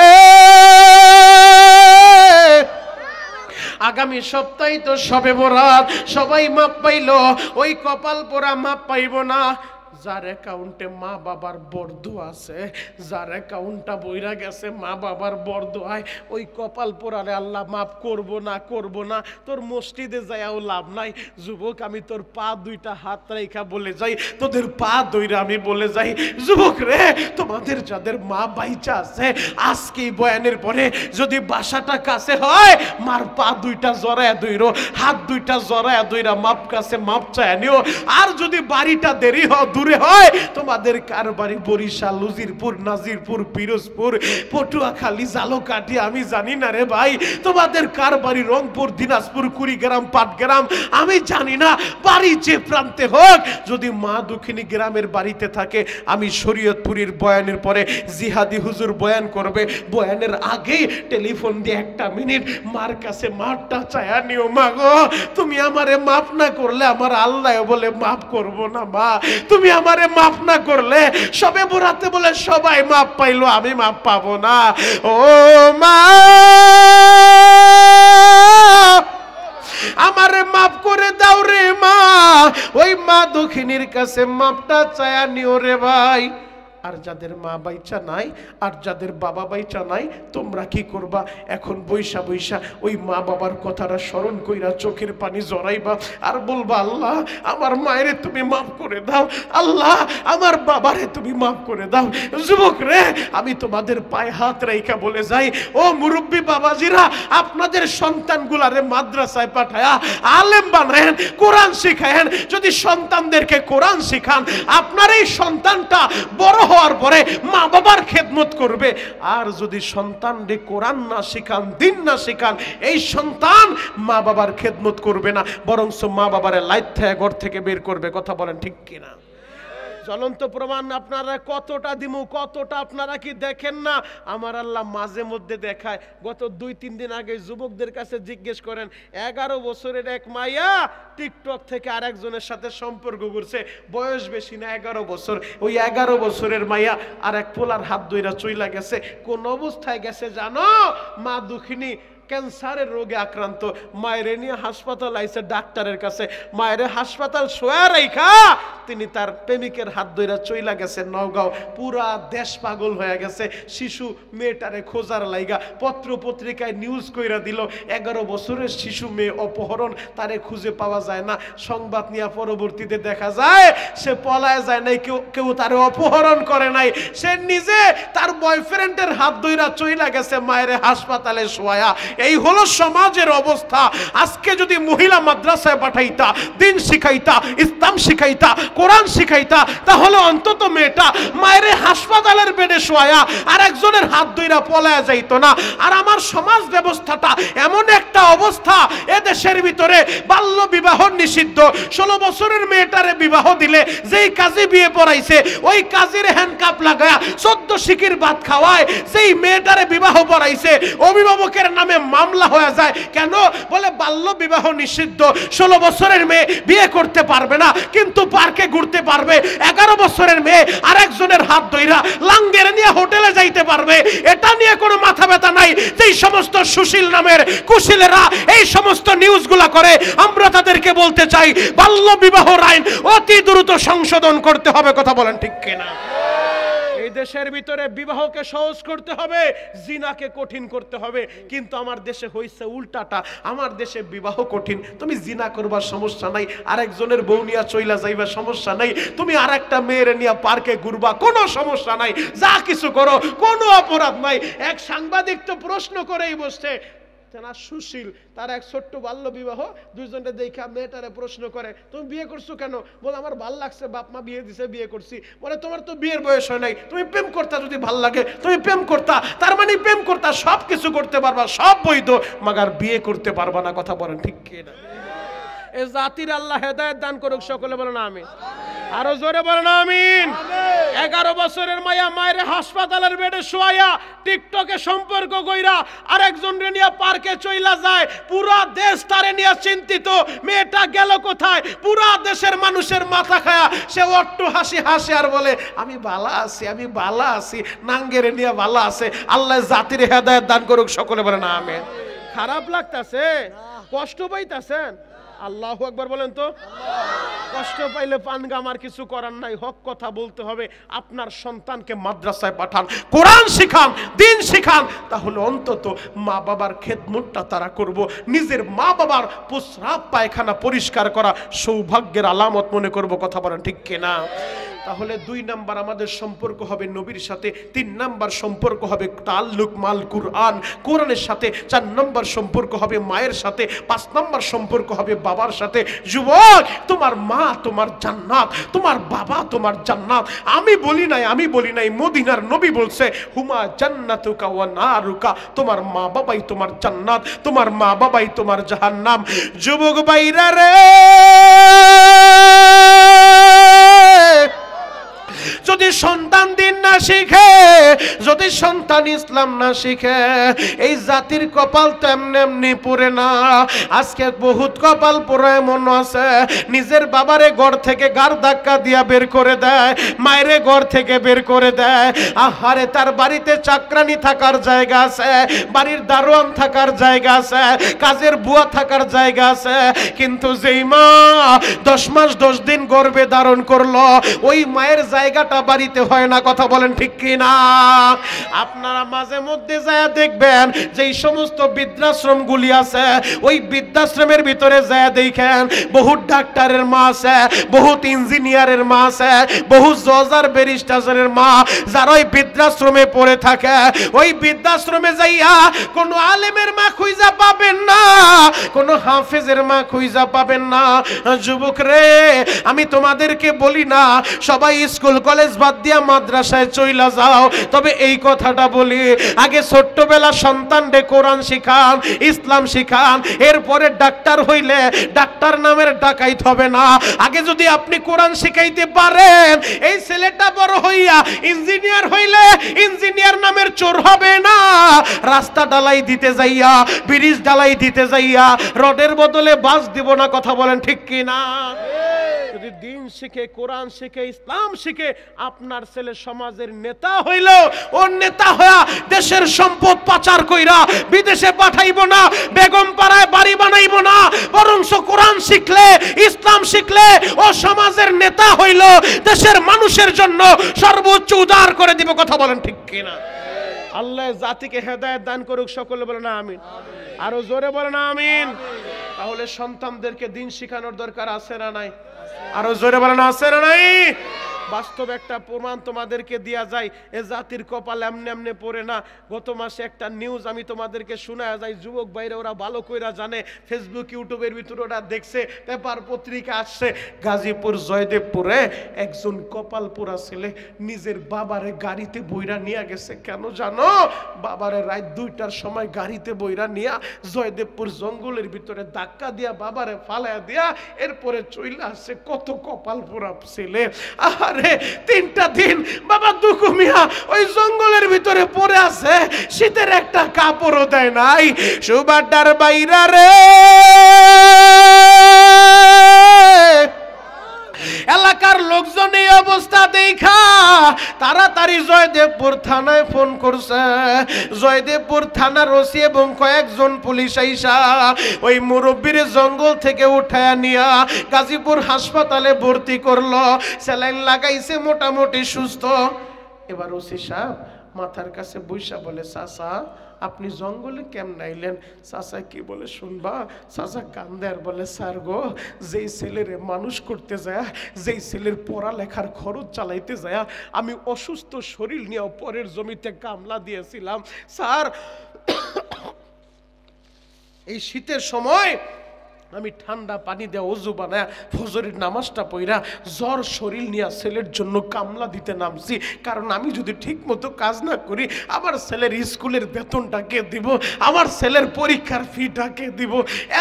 আগামী সপ্তাহে তো শবে বরাত, সবাই মাপ পাইলো, ওই কপাল পোড়া মাপ পাইব না। যার অ্যাকাউন্টে মা বাবার বর্ধ আছে, যার অ্যাকাউন্টটা বইরা গেছে মা বাবার বর্ধয়, ওই কপাল পোড়ারে আল্লাহ মাফ করবো না, করবো না। তোর মসজিদে যাইয়াও লাভ নাই। যুবক, আমি তোর পা দুইটা হাত রেখা বলে যাই, তোদের পা দইরা আমি বলে যাই, যুবক রে, তোমাদের যাদের মা বাইচা আছে, আজকে বয়ানের পরে যদি বাসাটা কাছে হয়, মার পা দুইটা জড়ায় দইরো, হাত দুইটা জড়ায় দইরা মাপ কাছে মাপ চায় নিও। আর যদি বাড়িটা দেরি হয়, দূরে দূরে হয়, তোমাদের কার বাড়ি বরিশাল, উজিরপুর, নাজিরপুর, পিরোজপুর, পটুয়াখালী, ঝালকাঠি আমি জানি না রে ভাই। তোমাদের কার বাড়ি রংপুর, দিনাজপুর, কুড়িগ্রাম, পাটগ্রাম আমি জানি না। বাড়ি যে প্রান্তে হোক, যদি মা দক্ষিণী গ্রামের বাড়িতে থাকে, আমি শরীয়তপুরের বয়ানের পরে জিহাদি হুজুর বয়ান করবে, বয়ানের আগে টেলিফোন দিয়ে 1 মিনিট মার কাছে মাপটা চায়া নিও। মা গো, তুমি আমারে মাফ না করলে আমার আল্লাহ বলে মাফ করব না। মা তুমি আমারে মাফ না করলে সবে বরাতে বলে সবাই মাফ পাইলো, আমি মাফ পাবো না। ও মা আমারে মাফ করে দাও রে মা। ওই মা দক্ষিণীর কাছে মাপটা চায়া নিও রে ভাই। আর যাদের মা বাইচা নাই, আর যাদের বাবা বাইচা নাই, তোমরা কি করবা? এখন বৈশা বৈশা ওই মা বাবার কথাটা স্মরণ কইরা চোখের পানি জড়াইবা আর বলবা, আল্লাহ আমার মায়েরে তুমি মাফ করে দাও, আল্লাহ আমার বাবারে তুমি মাফ করে দাও। যুবক রে, আমি তোমাদের পায়ে হাত রেখা বলে যাই, ও মুরব্বী বাবাজিরা, আপনাদের সন্তানগুলারে মাদ্রাসায় পাঠায়া আলেম বানায়েন, কোরআন শিখায়েন। যদি সন্তানদেরকে কোরআন শিখান, আপনার এই সন্তানটা বড় হওয়ার পরে মা বাবার খেদমত করবে। আর যদি সন্তানকে কোরআন না শিখান, দিন না শিখান, এই সন্তান মা বাবার খেদমত করবে না, বরং মা বাবারে লাইথা ঘর থেকে বের করবে। কথা বলেন ঠিক কিনা? জ্বলন্ত প্রমাণ আপনারা কতটা দিমু, কতটা আপনারা কি দেখেন না? আমার আল্লাহ মাঝে মধ্যে দেখায়। গত 2-3 দিন আগে যুবকদের কাছে জিজ্ঞেস করেন, 11 বছরের এক মাইয়া টিকটক থেকে আরেকজনের সাথে সম্পর্ক করছে, বয়স বেশি না 11 বছর। ওই 11 বছরের মাইয়া আর এক পোলার হাত ধইরা চইলা গেছে। কোন অবস্থায় গেছে জানো? মা দুঃখিনী ক্যান্সারের রোগে আক্রান্ত, মায়ের নিয়ে হাসপাতাল আইছে ডাক্তারের কাছে। মায়ের হাসপাতাল শোয়া রাইখা তিনি তার প্রেমিকের হাত ধইরা চইলা গেছে নওগাঁও। পুরা দেশ পাগল হয়ে গেছে। শিশু মেয়েটারে খোঁজার লাইগা পত্র পত্রিকায় নিউজ কইরা দিল, 11 বছরের শিশু মেয়ে অপহরণ, তারে খুঁজে পাওয়া যায় না। সংবাদ নিয়ে পরবর্তীতে দেখা যায় সে পলায় যায় নাই, কেউ তারে অপহরণ করে নাই, সে নিজে তার বয়ফ্রেন্ডের হাত ধইরা চইলা গেছে মায়ের হাসপাতালে শোয়া। এই হলো সমাজের অবস্থা। আজকে যদি মহিলা মাদ্রাসায় পাঠাইতা, দিন শিখাইতা, ইসলাম শিখাইতা, কোরআন শিখাইতা, তাহলে অন্তত মেয়েটা মায়ের হাসপাতালের বেডে শোয়া আর একজনের হাত ধইরা পলায়া যাইতো না। আর আমার সমাজ ব্যবস্থাটা এমন একটা অবস্থা, এ দেশের ভিতরে বাল্য বিবাহ নিষিদ্ধ। 16 বছরের মেয়েটারে বিবাহ দিলে যেই কাজী বিয়ে পড়াইছে, ওই কাজীর হ্যান্ডকাপ লাগায়া 14 শিকির ভাত খাওয়ায়। যেই মেয়েটারে বিবাহ পড়াইছে, অভিভাবকের নামে মামলা হয়ে যায়। কেন? বলে বাল্য বিবাহ নিষিদ্ধ, 16 বছরের মেয়ে বিয়ে করতে পারবে না, কিন্তু পার্কে ঘুরতে পারবে। 11 বছরের মেয়ে আরেকজনের হাত ধইরা লাঙ্গের নিয়ে হোটেলে যাইতে পারবে। এটা নিয়ে কোনো মাথা ব্যথা নাই। যেই সমস্ত সুশীল নামের কুশীলেরা এই সমস্ত নিউজগুলা করে, আমরা তাদেরকে বলতে চাই, বাল্য বিবাহর আইন অতি দ্রুত সংশোধন করতে হবে। কথা বলেন ঠিক কিনা? এই দেশের ভিতরে বিবাহকে সহজ করতে হবে, জিনাকে কঠিন করতে হবে। কিন্তু আমার দেশে হইছে উল্টাটা। আমার দেশে বিবাহ কঠিন, তুমি জিনা করবার সমস্যা নাই, আরেকজনের বউ নিয়ে চইলা যাইবা সমস্যা নাই, তুমি আরেকটা মেয়ের নিয়ে পার্কে ঘুরবা কোনো সমস্যা নাই, যা কিছু করো কোনো অপরাধ নাই। এক সাংবাদিক তো প্রশ্ন করেই বসছে, তেনা সুশীল, তার এক ছোট্ট বাল্য বিবাহ, দুইজনে দেখা মেয়েটারে প্রশ্ন করে, তুমি বিয়ে করছো কেন? বলে আমার ভাল লাগছে, বাপ মা বিয়ে দিছে, বিয়ে করছি। বলে তোমার তো বিয়ের বয়স হয় নাই, তুমি প্রেম করতা, যদি ভাল লাগে তুমি প্রেম করতা। তার মানে প্রেম করতা, সব কিছু করতে পারবা, সব বৈধ, মাগার বিয়ে করতে পারবা না। কথা বলেন ঠিক কিনা? এই জাতির আল্লাহ হেদায়েত দান করুক, সকলে বলেন আমিন। আরো জোরে বলেন আমিন। 11 বছরের মায়া মায়ের হাসপাতালের বেডে শোয়া টিকটকে সম্পর্ক কইরা আরেকজন রে নিয়ে পার্কে চইলা যায়। পুরা দেশ তারে নিয়ে চিন্তিত, মেয়েটা গেল কোথায়? পুরা দেশের মানুষের মাথা খায়া সে অট্টু হাসি হাসে আর বলে, আমি ভালো আছি, আমি ভালো আছি, নাঙ্গেরে নিয়ে ভালো আছে। আল্লাহ জাতির হেদায়েত দান করুক, সকলে বলেন আমিন। খারাপ লাগতাছে? কষ্ট পাইতাছেন? আল্লাহু আকবার বলেন তো। কষ্ট পাইলে পানগামার কিছু করার নাই, হক কথা বলতে হবে। আপনার সন্তানকে মাদ্রাসায় পাঠান, কোরআন শিখান, দিন শিখান, তাহলে অন্তত মা বাবার খেদমতটা তারা করব। নিজের মা বাবার প্রস্রাব পায়খানা পরিষ্কার করা সৌভাগ্যের আলামত মনে করব। কথা বলেন ঠিক কিনা? তাহলে 2 নাম্বার আমাদের সম্পর্ক হবে নবীর সাথে, 3 নাম্বার সম্পর্ক হবে তাল্লুক মাল কুরআন, কোরআনের সাথে, 4 নাম্বার সম্পর্ক হবে মায়ের সাথে, 5 নাম্বার সম্পর্ক হবে বাবার সাথে। যুবক, তোমার মা তোমার জান্নাত, তোমার বাবা তোমার জান্নাত। আমি বলি নাই, মদিনার নবী বলছে হুমা জান্নাতুকা ওয়া নারুকা, তোমার মা বাবাই তোমার জান্নাত, তোমার মা বাবাই তোমার জাহান্নাম। যুবক ভাইরা রে, যদি সন্তান দিন না শিখে, যদি সন্তান ইসলাম না শিখে, এই জাতির কপাল তো এমনি এমনি পড়ে না। আজকে বহুত কপাল পড়ে এমন আছে, নিজের বাবারে ঘর থেকে গার ধাক্কা দিয়া বের করে দেয়, মায়েরে ঘর থেকে বের করে দেয়। আহারে, তার বাড়িতে চাকরানি থাকার জায়গা আছে, বাড়ির দারোয়ান থাকার জায়গা আছে, কাজের বুয়া থাকার জায়গা আছে, কিন্তু যেই মা 10 মাস 10 দিন গর্ভে ধারণ করলো, ওই মায়ের জায়গাটা বাড়িতে হয় না। কথা বলেন ঠিক কি না? আপনারা মাঝে মধ্যে যায় দেখবেন যে এই সমস্ত বৃদ্ধাশ্রমগুলি আছে, ওই বৃদ্ধাশ্রমের ভিতরে যায় দেখেন বহুত ডাক্তারের মা আছে, বহুত ইঞ্জিনিয়ারের মা আছে, বহুত জজ আর ব্যারিস্টারের মা, যারা ওই বৃদ্ধাশ্রমে পড়ে থাকে। ওই বৃদ্ধাশ্রমে যাইয়া কোনো আলেমের মা খুঁজা পাবেন না, কোনো হাফেজের মা খুঁজা পাবেন না। যুবক রে, আমি তোমাদেরকে বলি না সবাই স্কুল কলেজ বাদ দিয়া মাদ্রাসায় চইলা যাও, তবে এই কথাটা বলি, আগে ছোট্টবেলা সন্তানরে কোরআন শিখান, ইসলাম শিখান, এরপরে ডাক্তার হইলে ডাক্তার নামের ডাকাইত হবে না। আগে যদি আপনি কোরআন শিখাইতে পারেন, এই ছেলেটা বড় হইয়া ইঞ্জিনিয়ার হইলে ইঞ্জিনিয়ার নামের চোর হবে না। রাস্তা ঢালাই দিতে যাইয়া, ব্রিজ ঢালাই দিতে যাইয়া রডের বদলে বাস দিব না। কথা বলেন ঠিক কি না? যদি দিন শিখে, কোরআন শিখে, ইসলাম শিখে, আপনার ছেলে সমাজের নেতা হইল, ওর নেতা হইয়া দেশের সম্পদ পাচার কইরা বিদেশে পাঠাইব না, বেগম পাড়ায় বাড়ি বানাইব না, বরং কোরআন শিখলে, ইসলাম শিখলে ও সমাজের নেতা হইল, দেশের মানুষের জন্য সর্বোচ্চ উদার করে দিব। কথা বলেন ঠিক কিনা? আল্লাহ জাতিকে হেদায়েত দান করুক, সকলে বলেন আমিন। আরো জোরে বলেন আমিন। তাহলে সন্তানদেরকে দিন শিখানোর দরকার আছে না নাই? আরো জোরে বলেন আছে না নাই? বাস্তব একটা প্রমাণ তোমাদেরকে দেয়া যায়, এ জাতির কপাল এমনি এমনি পড়ে না। গত মাসে একটা নিউজ আমি তোমাদেরকে শোনায়া যাই, যুবক ভাইরা ওরা ভালো কইরা জানে, ফেসবুক ইউটিউবের ভিতরে ওরা দেখছে, পেপার পত্রিকা আসছে। গাজীপুর জয়দেবপুরে একজন কপাল পোড়া ছেলে নিজের বাবারে গাড়িতে বইরা নিয়ে গেছে। কেন জানো? বাবারে রাত 2টার সময় গাড়িতে বইরা নিয়া জয়দেবপুর জঙ্গলের ভিতরে ধাক্কা দিয়া বাবারে ফালায়া দিয়া এরপরে চইলা আসছে। কত কপাল পোড়া ছেলে! আরে 3টা দিন বাবা দুঃখু মিয়া ওই জঙ্গলের ভিতরে পড়ে আছে, শীতের একটা কাপড়ও দেয় নাই। সুবাড্ডার বাইরা রে, এলাকার লোকজন এই অবস্থা দেখা তাড়াতাড়ি জয়দেবপুর থানায় ফোন করছে। জয়দেবপুর থানার ওসি এবং কয়েকজন পুলিশ আইসা ওই মুরব্বীর জঙ্গল থেকে উঠায়া নিয়া গাজীপুর হাসপাতালে ভর্তি করলো, স্যালাইন লাগাইছে, মোটামুটি সুস্থ। এবার ওসি সাহেব মাথার কাছে বৈশা বলে, চাচা আপনি জঙ্গলে কেমন আইলেন? চাচা কি বলে শুনবা? চাচা কান্দে আর বলে, স্যার গো, যেই ছেলের মানুষ করতে যায়, যেই ছেলের পড়ালেখার খরচ চালাইতে যায়, আমি অসুস্থ শরীর নিয়ে পরের জমিতে কামলা দিয়েছিলাম। স্যার, এই শীতের সময় আমি ঠান্ডা পানি দিয়ে ওযু বানায় ফজরের নামাজটা পড়া জ্বর শরীর নিয়ে ছেলের জন্য কামলা দিতে নামছি। কারণ আমি যদি ঠিক মতো কাজ না করি, আমার ছেলের স্কুলের বেতনটা কে দিব? আমার ছেলের পরীক্ষার ফিটা কে দিব?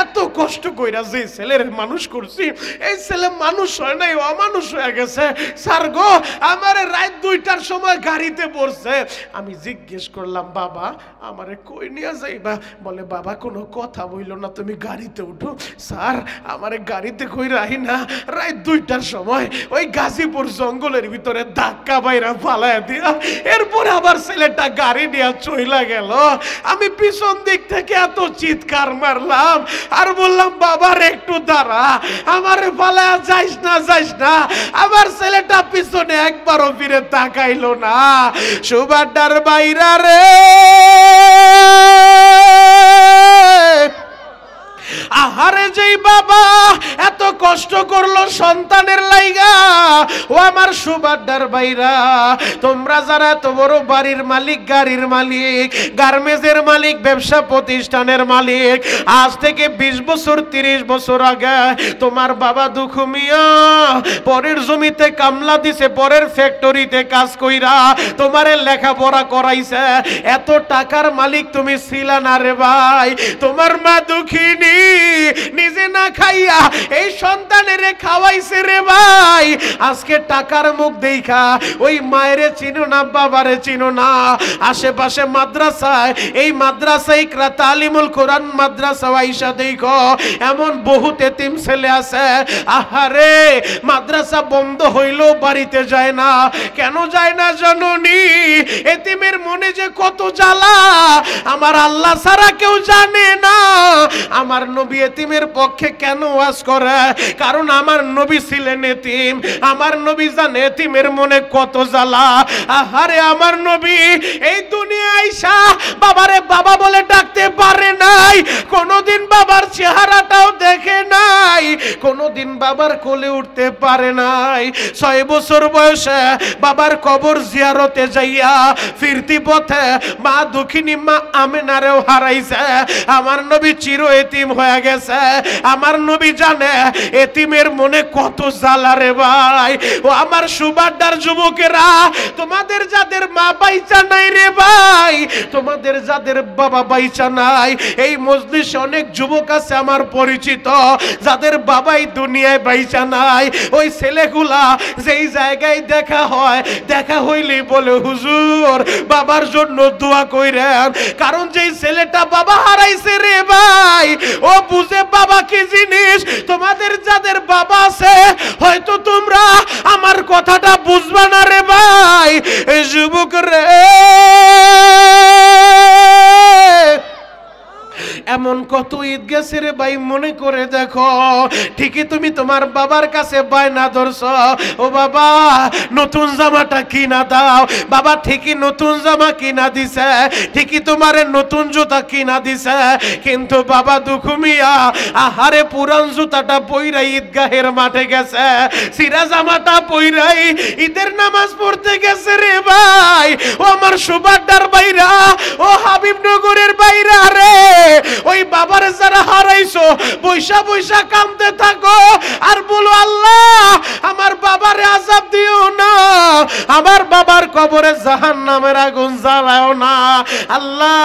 এত কষ্ট কইরা যে ছেলের মানুষ করছি, এই ছেলে মানুষ হয় নাই, অমানুষ হয়ে গেছে। স্যার গো, আমার রাত 2টার সময় গাড়িতে পড়ছে। আমি জিজ্ঞেস করলাম, বাবা আমারে কই নিয়ে যাইবা? বলে, বাবা কোনো কথা বইল না, তুমি গাড়িতে উঠো। স্যার আমারে গাড়িতে কই রাহি না, রাত 2টার সময় ওই গাজীপুর জঙ্গলের ভিতরে ধাক্কা বাইরা ফালায় দিয়া এরপর আবার ছেলেটা গাড়ি নিয়ে চইলা গেল। আমি পিছন দিক থেকে এত চিৎকার মারলাম আর বললাম, বাবার একটু দাঁড়া, আমারে ফালায় যাইস না, যাইস না। আমার ছেলেটা পিছনে একবারও ফিরে তাকাইলো না। সুবাড্ডার বাইরা রে, আহারে যেই বাবা এত কষ্ট করলো সন্তানের লাইগা, ও আমার সুবাদ্দার ভাইরা, তোমরা যারা এত বড় বাড়ির মালিক, গাড়ির মালিক, গার্মেন্টসের মালিক, ব্যবসা প্রতিষ্ঠানের মালিক, আজ থেকে 20 বছর 30 বছর আগে তোমার বাবা দুঃখু মিয়া পরের জমিতে কামলা দিছে, পরের ফ্যাক্টরিতে কাজ কইরা তোমারে লেখাপড়া করাইছে, এত টাকার মালিক তুমি ছিলা না রে ভাই। তোমার মা দুঃখিনী নিজে না খাইয়া এই সন্তানের খাওয়াইছে রে ভাই। আজকে টাকার মুখ দেখা ওই মায়েরে চিনো না, বাবারে চিনো না। আশেপাশে মাদ্রাসায়, এই মাদ্রাসায় তালিমুল কোরআন মাদ্রাসা আইসা দেখো এমন বহুত এতিম ছেলে আছে, আহারে মাদ্রাসা বন্ধ হইলেও বাড়িতে যায় না। কেন যায় না জানোনি? এতিমের মনে যে কত জ্বালা আমার আল্লাহ ছাড়া কেউ জানে না। আমার নবী এতিমের পক্ষে কেন ওয়াজ করে? কারণ আমার নবী ছিলেন এতিম, আমার নবী জানে এতিমের মনে কত জ্বালা। আহারে আমার নবী এই দুনিয়া আইসা বাবারে বাবা বলে ডাকতে পারে নাই, কোনদিন বাবার চেহারাটাও দেখে নাই, কোনদিন বাবার কোলে উঠতে পারে নাই। 6 বছর বয়সে বাবার কবর জিয়ারতে যাইয়া ফিরতি পথে মা দুঃখিনী মা আমেনারেও হারাইছে। আমার নবী চির এতিম হয়ে গেছে। আমার নবী জানে এতিমের মনে কত জ্বালা রে ভাই। ও আমার সুবাদ্দার যুবকেরা, তোমাদের যাদের মা বাইচা নাই রে ভাই, তোমাদের যাদের বাবা বাইচা নাই, এই মজলিসে অনেক যুবক আছে আমার পরিচিত যাদের বাবাই দুনিয়ায় বাইচা নাই। ওই ছেলেগুলা যেই জায়গায় দেখা হয়, দেখা হইলেই বলে হুজুর বাবার জন্য দোয়া কইরেন। কারণ যেই ছেলেটা বাবা হারাইছে রে ভাই, ও বুঝে বাবা কি জিনিস। তোমাদের যাদের বাবা আছে হয়তো তোমরা আমার কথাটা বুঝবা না রে ভাই। এই যুবক রে, এমন কত ঈদ গেছে রে ভাই, মনে করে দেখো। ঠিকই তুমি তোমার বাবার কাছে বায়না ধরছ, ও বাবা নতুন জামাটা কিনা দাও। বাবা ঠিকই নতুন জামা কিনা দিছে, ঠিকই তোমারে নতুন জুতা কিনা দিছে, কিন্তু বাবা দুঃখু মিয়া আহারে পুরান জুতাটা পইরা ঈদগাহের মাঠে গেছে, সিরা জামাটা পইরাই ঈদের নামাজ পড়তে গেছে রে ভাই। ও আমার সুবাদ্দার ভাইরা, ও হাবিবনগরের ভাইরা রে, ওই বাবার যারা হারাইছো পয়সা পয়সা কামতে থাকো আর বলো আল্লাহ আমার বাবারে আযাব দিও না, আমার বাবার কবরে জাহান্নামের আগুন জ্বালাও না। আল্লাহ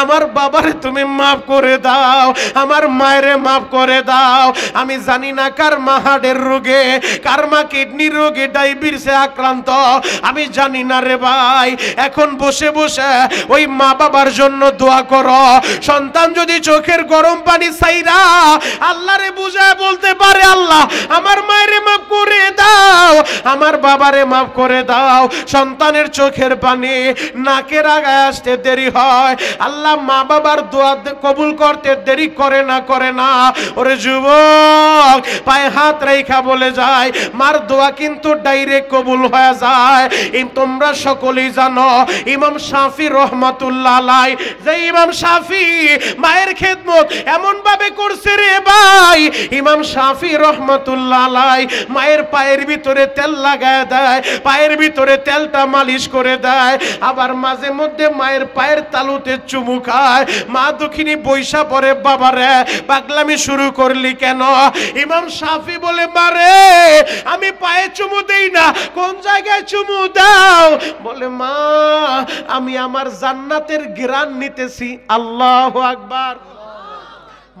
আমার বাবারে তুমি মাফ করে দাও, আমার মায়েরে মাফ করে দাও। আমি জানি না কার মা হার্টের রোগে, কার মা কিডনি রোগে, ডায়াবেটিসে আক্রান্ত, আমি জানি না রে ভাই। এখন বসে বসে ওই মা বাবার জন্য দোয়া করো। সন্তান যদি চোখের গরম পানি ছাইরা আল্লাহরে বুঝায় বলতে পারে আল্লাহ আমার মায়েরে মাফ করে দাও, আমার বাবারে মাফ করে দাও, সন্তানের চোখের পানি নাকের আগায় আসতে দেরি হয়, আল্লাহ মা বাবার দোয়া কবুল করতে দেরি করে না, করে না। ওরে যুবক পায়ে হাত রেখা বলে যায় মার দোয়া কিন্তু ডাইরেক্ট কবুল হয়ে যায়। তোমরা সকলেই জানো ইমাম শাফি রহমাতুল্লাহ আলাইহি, যে ইমাম শাফি মায়ের খেদমত এমন ভাবে করছে রে ভাই। ইমাম শাফি রহমাতুল্লাহ আলাইহি মায়ের পায়ের ভিতরে তেল লাগায় দেয়, পায়ের ভিতরে তেলটা মালিশ করে দেয়, আবার মাঝে মধ্যে মায়ের পায়ের তালুতে চুমু খায়। মা দুঃখিনী বৈশা পরে বাবারে পাগলামি শুরু করলি কেন? ইমাম শাফি বলে মারে আমি পায়ে চুমু দেই না, কোন জায়গায় চুমু দাও? বলে মা আমি আমার জান্নাতের ঘ্রাণ নিতেছি। আল্লাহু আকবার।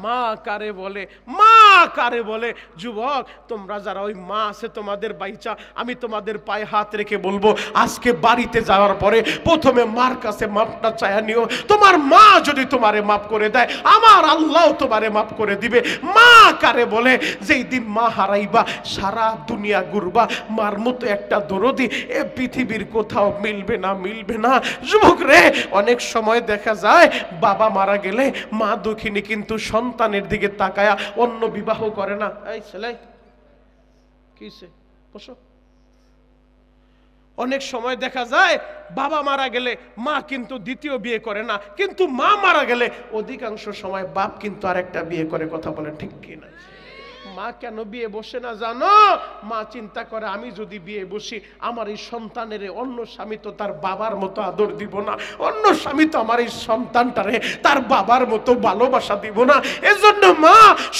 মা কারে বলে, মা কারে বলে? যুবক তোমরা যারা ওই মা আছে তোমাদের বাইচা, আমি তোমাদের পায়ে হাত রেখে বলবো আজকে বাড়িতে যাওয়ার পরে প্রথমে মার কাছে মাপটা চায়া নিও। তোমার মা যদি তোমারে মাফ করে দেয় আমার আল্লাহ তোমারে মাফ করে দিবে। মা কারে বলে? যেই দিন মা হারাইবা সারা দুনিয়া ঘুরবা, মার মতো একটা দরদি এ পৃথিবীর কোথাও মিলবে না, মিলবে না। যুবক রে অনেক সময় দেখা যায় বাবা মারা গেলে মা দুঃখিনী কিন্তু সন্তানের দিকে তাকায়া অন্য বিবাহ করে না। এই ছেলে কিসে বসো, অনেক সময় দেখা যায় বাবা মারা গেলে মা কিন্তু দ্বিতীয় বিয়ে করে না, কিন্তু মা মারা গেলে অধিকাংশ সময় বাপ কিন্তু আরেকটা বিয়ে করে। কথা বলেন ঠিক কিনা? মা কেন বিয়ে বসে না জানো? মা চিন্তা করে আমি যদি বিয়ে বসি আমার এই সন্তানের অন্য স্বামী তো তার বাবার মতো আদর দিব না, অন্য স্বামী তো আমার এই সন্তানটারে তার বাবার মতো ভালোবাসা দিব না। এজন্য মা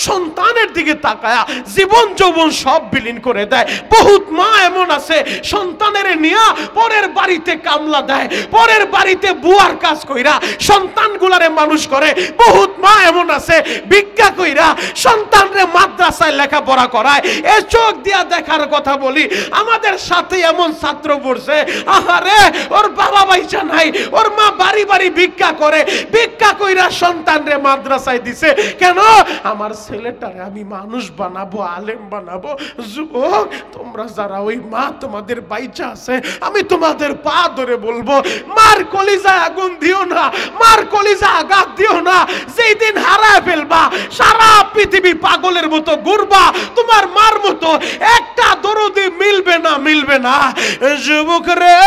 সন্তানের দিকে তাকায়া জীবন যৌবন সব বিলীন করে দেয়। বহুত মা এমন আছে সন্তানের নিয়া পরের বাড়িতে কামলা দেয়, পরের বাড়িতে বুয়ার কাজ কইরা সন্তানগুলারে মানুষ করে। বহুত মা এমন আছে ভিক্ষা কইরা সন্তানরে মাদ্রাসা লেখাপড়া করায়। এ চোখ দিয়া দেখার কথা বলি, আমাদের সাথে এমন ছাত্র পড়ছে, আহারে ওর বাবা পয়সা নাই, ওর মা বাড়ি বাড়ি ভিক্ষা করে, ভিক্ষা কইরা সন্তানরে মাদ্রাসায় দিছে। কেন? আমার ছেলেটারে আমি মানুষ বানাবো, আলেম বানাবো। যুবক তোমরা যারা ওই মা তোমাদের বাইচা আছে, আমি তোমাদের পা ধরে বলবো, মার কলিজায় আগুন দিও না, মার কলিজায় আঘাত দিও না। যেই দিন হারায় ফেলবা সারা পৃথিবী পাগলের মতো ঘুরবা, তোমার মার মতো একটা দরদি মিলবে না, মিলবে না। যুবক রে,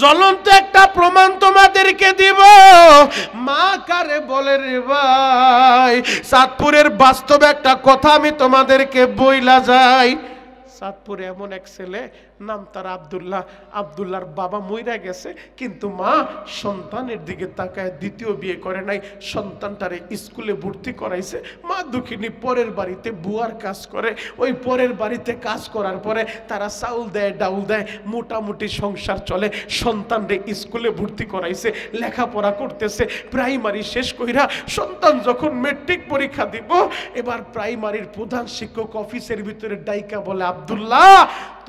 জ্বলন্ত একটা প্রমাণ তোমাদেরকে দিব। মা কারে বলে রে ভাই, চাঁদপুরের বাস্তবে একটা কথা আমি তোমাদেরকে বইলা যাই। চাঁদপুরে এমন এক ছেলে, নাম তার আব্দুল্লাহ। আব্দুল্লাহর বাবা মইরা গেছে, কিন্তু মা সন্তানের দিকে তাকায় দ্বিতীয় বিয়ে করে নাই, সন্তানটারে স্কুলে ভর্তি করাইছে। মা দুঃখিনী পরের বাড়িতে বুয়ার কাজ করে। ওই পরের বাড়িতে কাজ করার পরে তারা চাউল দেয়, ডাউল দেয়, মোটামুটি সংসার চলে। সন্তানরে স্কুলে ভর্তি করাইছে, লেখাপড়া করতেছে। প্রাইমারি শেষ কইরা সন্তান যখন মেট্রিক পরীক্ষা দিব, এবার প্রাইমারির প্রধান শিক্ষক অফিসের ভিতরে ডাইকা বলে, আব্দুল্লাহ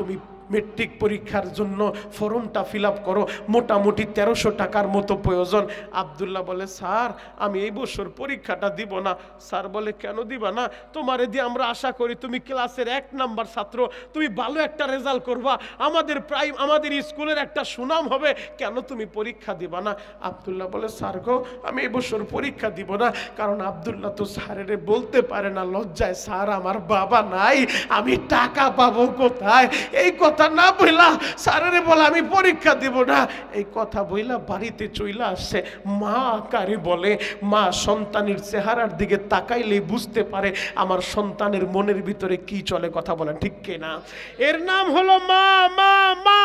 তুমি মেট্রিক পরীক্ষার জন্য ফর্মটা ফিল আপ করো, মোটামুটি 1300 টাকার মতো প্রয়োজন। আব্দুল্লাহ বলে, স্যার আমি এই বছর পরীক্ষাটা দিব না। স্যার বলে, কেন দিবা না? তোমারে দিয়ে আমরা আশা করি তুমি ক্লাসের 1 নাম্বার ছাত্র, তুমি ভালো একটা রেজাল্ট করবা, আমাদের স্কুলের একটা সুনাম হবে, কেন তুমি পরীক্ষা দিবা না? আব্দুল্লাহ বলে, স্যার গো আমি এই বছর পরীক্ষা দিব না। কারণ আব্দুল্লাহ তো স্যারের বলতে পারে না লজ্জায়, স্যার আমার বাবা নাই, আমি টাকা পাবো কোথায়? এই কথা না বইলা স্যারেরে বলে আমি পরীক্ষা দিব না। এই কথা বইলা বাড়িতে চইলা আসছে। মা কারে বলে? মা সন্তানের চেহারার দিকে তাকাইলেই বুঝতে পারে আমার সন্তানের মনের ভিতরে কি চলে। কথা বলেন ঠিক কিনা? এর নাম হলো মা। মা মা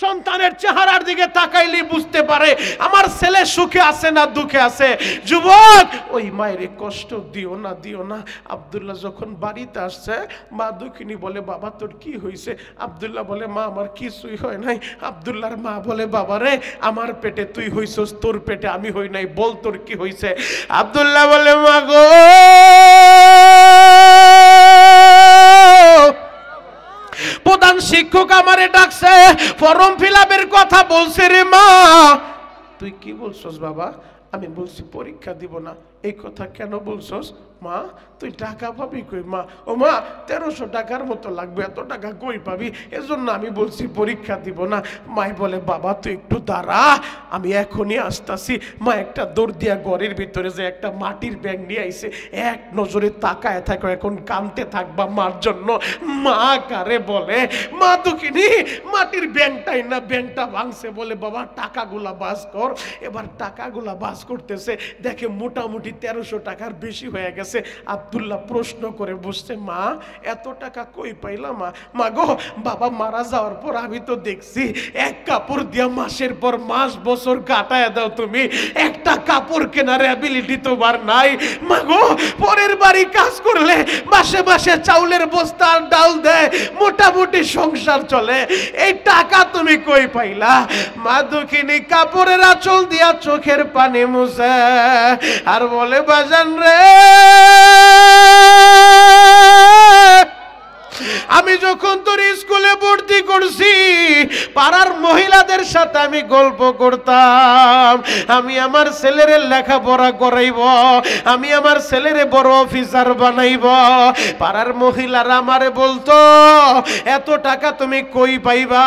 সন্তানের চেহারার দিকে তাকাইলেই বুঝতে পারে আমার ছেলে সুখে আছে না দুঃখে আছে। যুবক ওই মায়ের কষ্ট দিও না, দিও না। আব্দুল্লাহ যখন বাড়িতে আসছে, মা দুঃখিনী বলে, বাবা তোর কি হয়েছে? আব্দুল্লাহ বলে, মা আমার কিছুই হয় নাই। আব্দুল্লাহর মা বলে, বাবা রে আমার পেটে তুই হইছস, তোর পেটে আমি হই নাই, বল তোর কি হইছে? আব্দুল্লাহ বলে, মা গো প্রধান শিক্ষক আমারে ডাকছে, ফর্ম ফিল আপের কথা বলছে রে মা। তুই কি বলছস বাবা? আমি বলছি পরীক্ষা দিব না। এই কথা কেন বলছস? মা তুই টাকা পাবি কই? মা ও মা 1300 টাকার মতো লাগবে, এত টাকা কই পাবি? এজন্য আমি বলছি পরীক্ষা দিব না। মাই বলে, বাবা তুই একটু দাঁড়া, আমি এখনই আসতাছি। মা একটা দৌড় দিয়া ঘরের ভিতরে যে একটা মাটির ব্যাগ নিয়ে আইছে, এক নজরে তাকায় থাকো, এখন কানতে থাকবা মার জন্য। মা কারে বলে? মা দুঃখিনী মাটির ব্যাংটাই না, ব্যাংটা ভাঙছে বলে, বাবা টাকাগুলা বাস কর। এবার টাকাগুলা বাস করতেছে, দেখে মোটামুটি 1300 টাকার বেশি হয়ে গেছে। আব্দুল্লাহ প্রশ্ন করে বসছে, মা এত টাকা কই পাইলা? মা মা গো বাবা মারা যাওয়ার পর আমি তো দেখছি এক কাপড় দিয়া মাসের পর মাস বছর কাটায় দাও, তুমি একটা কাপড় কেনার অ্যাবিলিটি তোমার নাই। মা গো পরের বাড়ি কাজ করলে মাসে মাসে চাউলের বস্তা আর ডাল দেয়, মোটামুটি সংসার চলে, এই টাকা তুমি কই পাইলা? মা দুঃখিনী কাপড়ের আঁচল দিয়া চোখের পানি মুছে আর বলে, বাজান রে আমি যখন তোর স্কুলে ভর্তি করছি পাড়ার মহিলাদের সাথে আমি গল্প করতাম, আমি আমার ছেলের লেখাপড়া করাইব, আমি আমার ছেলেরে বড় অফিসার বানাইব। পাড়ার মহিলারা আমারে বলতো এত টাকা তুমি কই পাইবা,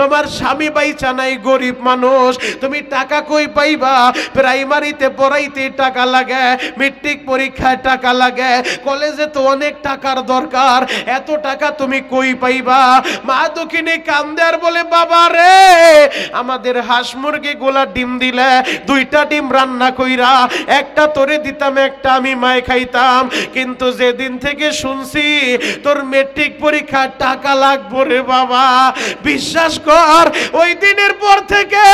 তোমার স্বামী বাইচা নাই, গরিব মানুষ, তুমি টাকা কই পাইবা? প্রাইমারিতে পড়াইতে টাকা লাগে, মেট্রিক পরীক্ষায় টাকা লাগে, কলেজে তো অনেক টাকার দরকার, এত টাকা তুমি কই পাইবা? মা দক্ষিণে কান্দে আর বলে বাবা রে, আমাদের হাঁস মুরগি গোলা ডিম দিলে 2টা ডিম রান্না কইরা একটা তোরে দিতাম, একটা আমি মায় খাইতাম, কিন্তু যেদিন থেকে শুনছি তোর মেট্রিক পরীক্ষার টাকা লাগবে রে বাবা, বিশ্বাস কর ওই দিনের পর থেকে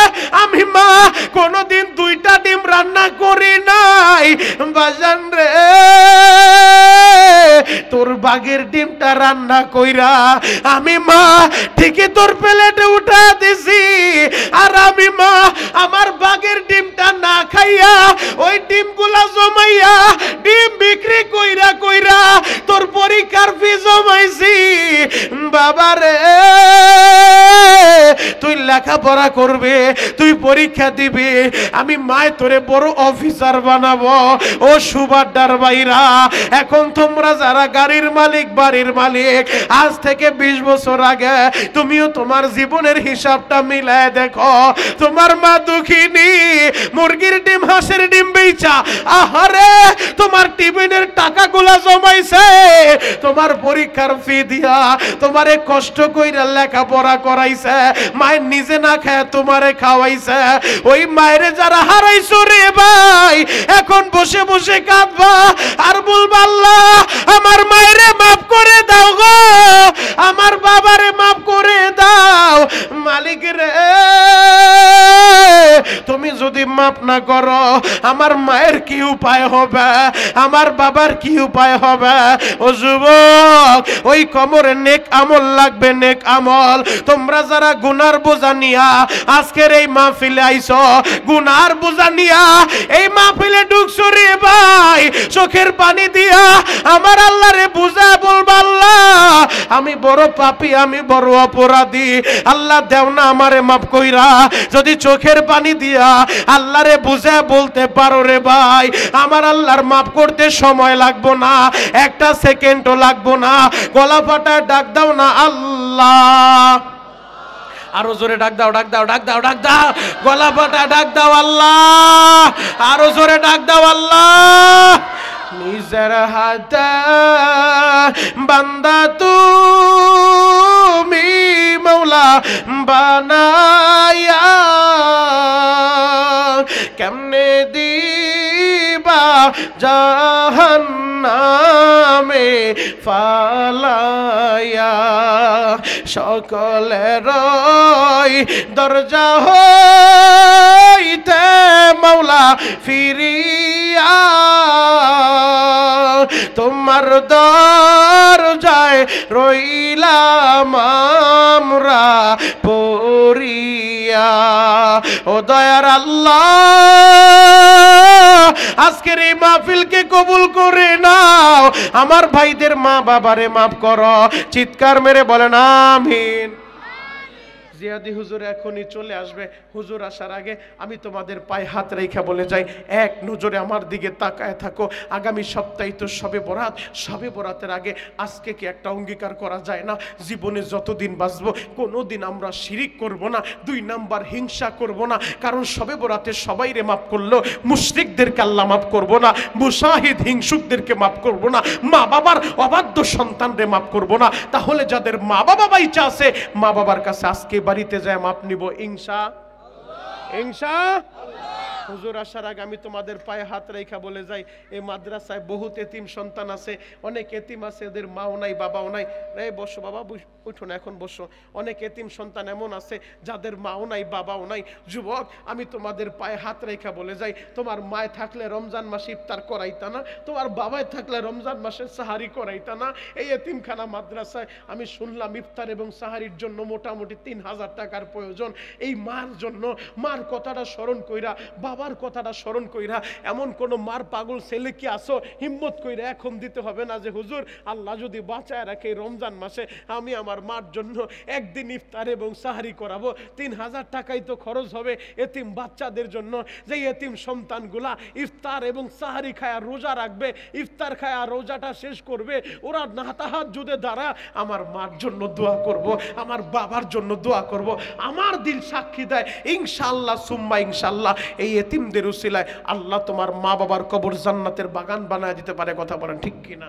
আমি মা কোনোদিন 2টা ডিম রান্না করি নাই। বাজান রে, তোর বাগের ডিমটা রান্না কইরা আমি মা ঠিকই তোর প্লেটে উঠা দিছি, আর আমি মা আমার বাগের ডিমটা না খাইয়া ওই ডিমগুলা জমাইয়া ডিম বিক্রি কইরা কইরা তোর পরীক্ষার ফি জমাইছি। বাবা রে, তুই লেখাপড়া করবে, তুই পরীক্ষা দিবি, আমি মায় তোরে বড় অফিসার বানাবো। ও সুবাড্ডার ভাইরা, এখন তোমরা যারা গাড়ির মালিক, বাড়ির মালিক, আজ থেকে 20 বছর আগে তুমিও তোমার জীবনের হিসাবটা মিলায় দেখো। তোমার মা দুঃখিনী মুরগির ডিম, হাঁসের ডিম বেচা আহারে তোমার টিফিনের টাকাগুলা জমাইছে, তোমার পরীক্ষার ফি দিয়া তোমারে কষ্ট কইরা লেখাপড়া করাইছে, মায়ের নিজে না খায় তোমারে খাওয়াইছে। ওই মায়ের যারা হারাইছো রে ভাই, এখন বসে বসে কাঁদবা আর বলবা আল্লাহ আমার মায়েরে মাফ করে দাও গো, আমার বাবারে মাফ করে দাও। মালিক রে, তুমি যদি মাফ না করো আমার মায়ের কি উপায় হবে, আমার বাবার কি উপায় হবে? ও যুবক, ওই কোমরে নেক আমল লাগবে, নেক আমল। তোমরা যারা গুনার বোঝা নিয়া আজকের এই মাহফিলে আইছো, গুনার বোঝা নিয়া এই মাহফিলে ঢুকছো রে ভাই, চোখের পানি দিয়া আমার আল্লাহরে বুঝা বলবা আল্লাহ আমি বড় পাপী, আমি বড় অপরাধী, আল্লাহ দেও না আমারে মাফ কইরা। যদি চোখের পানি দিয়া আল্লাহরে বুঝা বলতে পারো রে ভাই, আমার আল্লাহর মাফ করতে সময় লাগবো না, একটা সেকেন্ডও লাগবো না। গলা ফাটায় ডাক দাও না আল্লাহ, আরো জোরে ডাক দাও, ডাক দাও, ডাক দাও, ডাক দাও, গলা ফাটা ডাক দাও আল্লাহ, আরো জোরে ডাক দাও আল্লাহ। নিজের হাতে বান্দা তুমি মৌলা বানায়া কেমনে দিবা জাহান্নামে ফালায়া, সকলের দরজা হইতে মৌলা ফিরিয়া তোমার দরজায় রইলাম আমরা পড়িয়া। ও দয়ার আল্লাহ, আজকের এই মাহফিলকে কবুল করে নাও, আমার ভাইদের মা বাবারে মাফ করো। চিৎকার মেরে বলেন আমিন। জিয়াদি হুজুর এখনই চলে আসবে। হুজুর আসার আগে আমি তোমাদের পায়ে হাত রেখে বলে যাই, এক নজরে আমার দিকে তাকায় থাকো। আগামী সপ্তাহে তো শবে বরাত, শবে বরাতের আগে আজকে কি একটা অঙ্গীকার করা যায় না, জীবনে যতদিন বাঁচবো কোনোদিন আমরা শিরিক করব না, 2 নাম্বার হিংসা করব না। কারণ শবে বরাতে সবাইরে মাফ করলো, মুশরিকদেরকে আল্লাহ মাফ করব না, মুশাহিদ হিংসুকদেরকে মাফ করব না, মা বাবার অবাধ্য সন্তানরে মাফ করব না। তাহলে যাদের মা বাবা বাইচা আছে, মা বাবার কাছে আজকে বাড়িতে যায় মাপ নিব ইনশাআল্লাহ, ইনশাআল্লাহ। হুজুর আসার আগে আমি তোমাদের পায়ে হাত রেখা বলে যাই, এই মাদ্রাসায় বহুত এতিম সন্তান আছে, অনেক এতিম আছে এদের মাও নাই বাবাও নাই। এই বসো বাবা, উঠো না, এখন বসো। অনেক এতিম সন্তান এমন আছে যাদের মাও নাই বাবাও নাই। যুবক, আমি তোমাদের পায়ে হাত রেখা বলে যাই, তোমার মায় থাকলে রমজান মাসে ইফতার করাইতা না, তোমার বাবায় থাকলে রমজান মাসে সাহারি করাইতা না। এই এতিমখানা মাদ্রাসায় আমি শুনলাম ইফতার এবং সাহারির জন্য মোটামুটি 3000 টাকার প্রয়োজন। এই মার জন্য, মার কথাটা স্মরণ কইরা বাবা বাবার কথাটা স্মরণ কইরা, এমন কোন মার পাগল ছেলে কি আসো হিম্মত কইরা এখন দিতে হবে না যে হুজুর আল্লাহ যদি বাঁচায় রাখে রমজান মাসে আমি আমার মার জন্য একদিন ইফতার এবং সাহারি করাবো, 3000 টাকাই তো খরচ হবে এতিম বাচ্চাদের জন্য, যে এতিম সন্তানগুলা ইফতার এবং সাহারি খায়া রোজা রাখবে, ইফতার খায়া রোজাটা শেষ করবে, ওরা না তাহাজ্জুদে দ্বারা আমার মার জন্য দোয়া করব, আমার বাবার জন্য দোয়া করব। আমার দিল সাক্ষী দেয় ইনশাআল্লাহ সুম্মা ইনশাআল্লাহ এই এতিমদের উসিলায় আল্লাহ তোমার মা বাবার কবর জান্নাতের বাগান বানায় দিতে পারে। কথা বলেন ঠিক কিনা?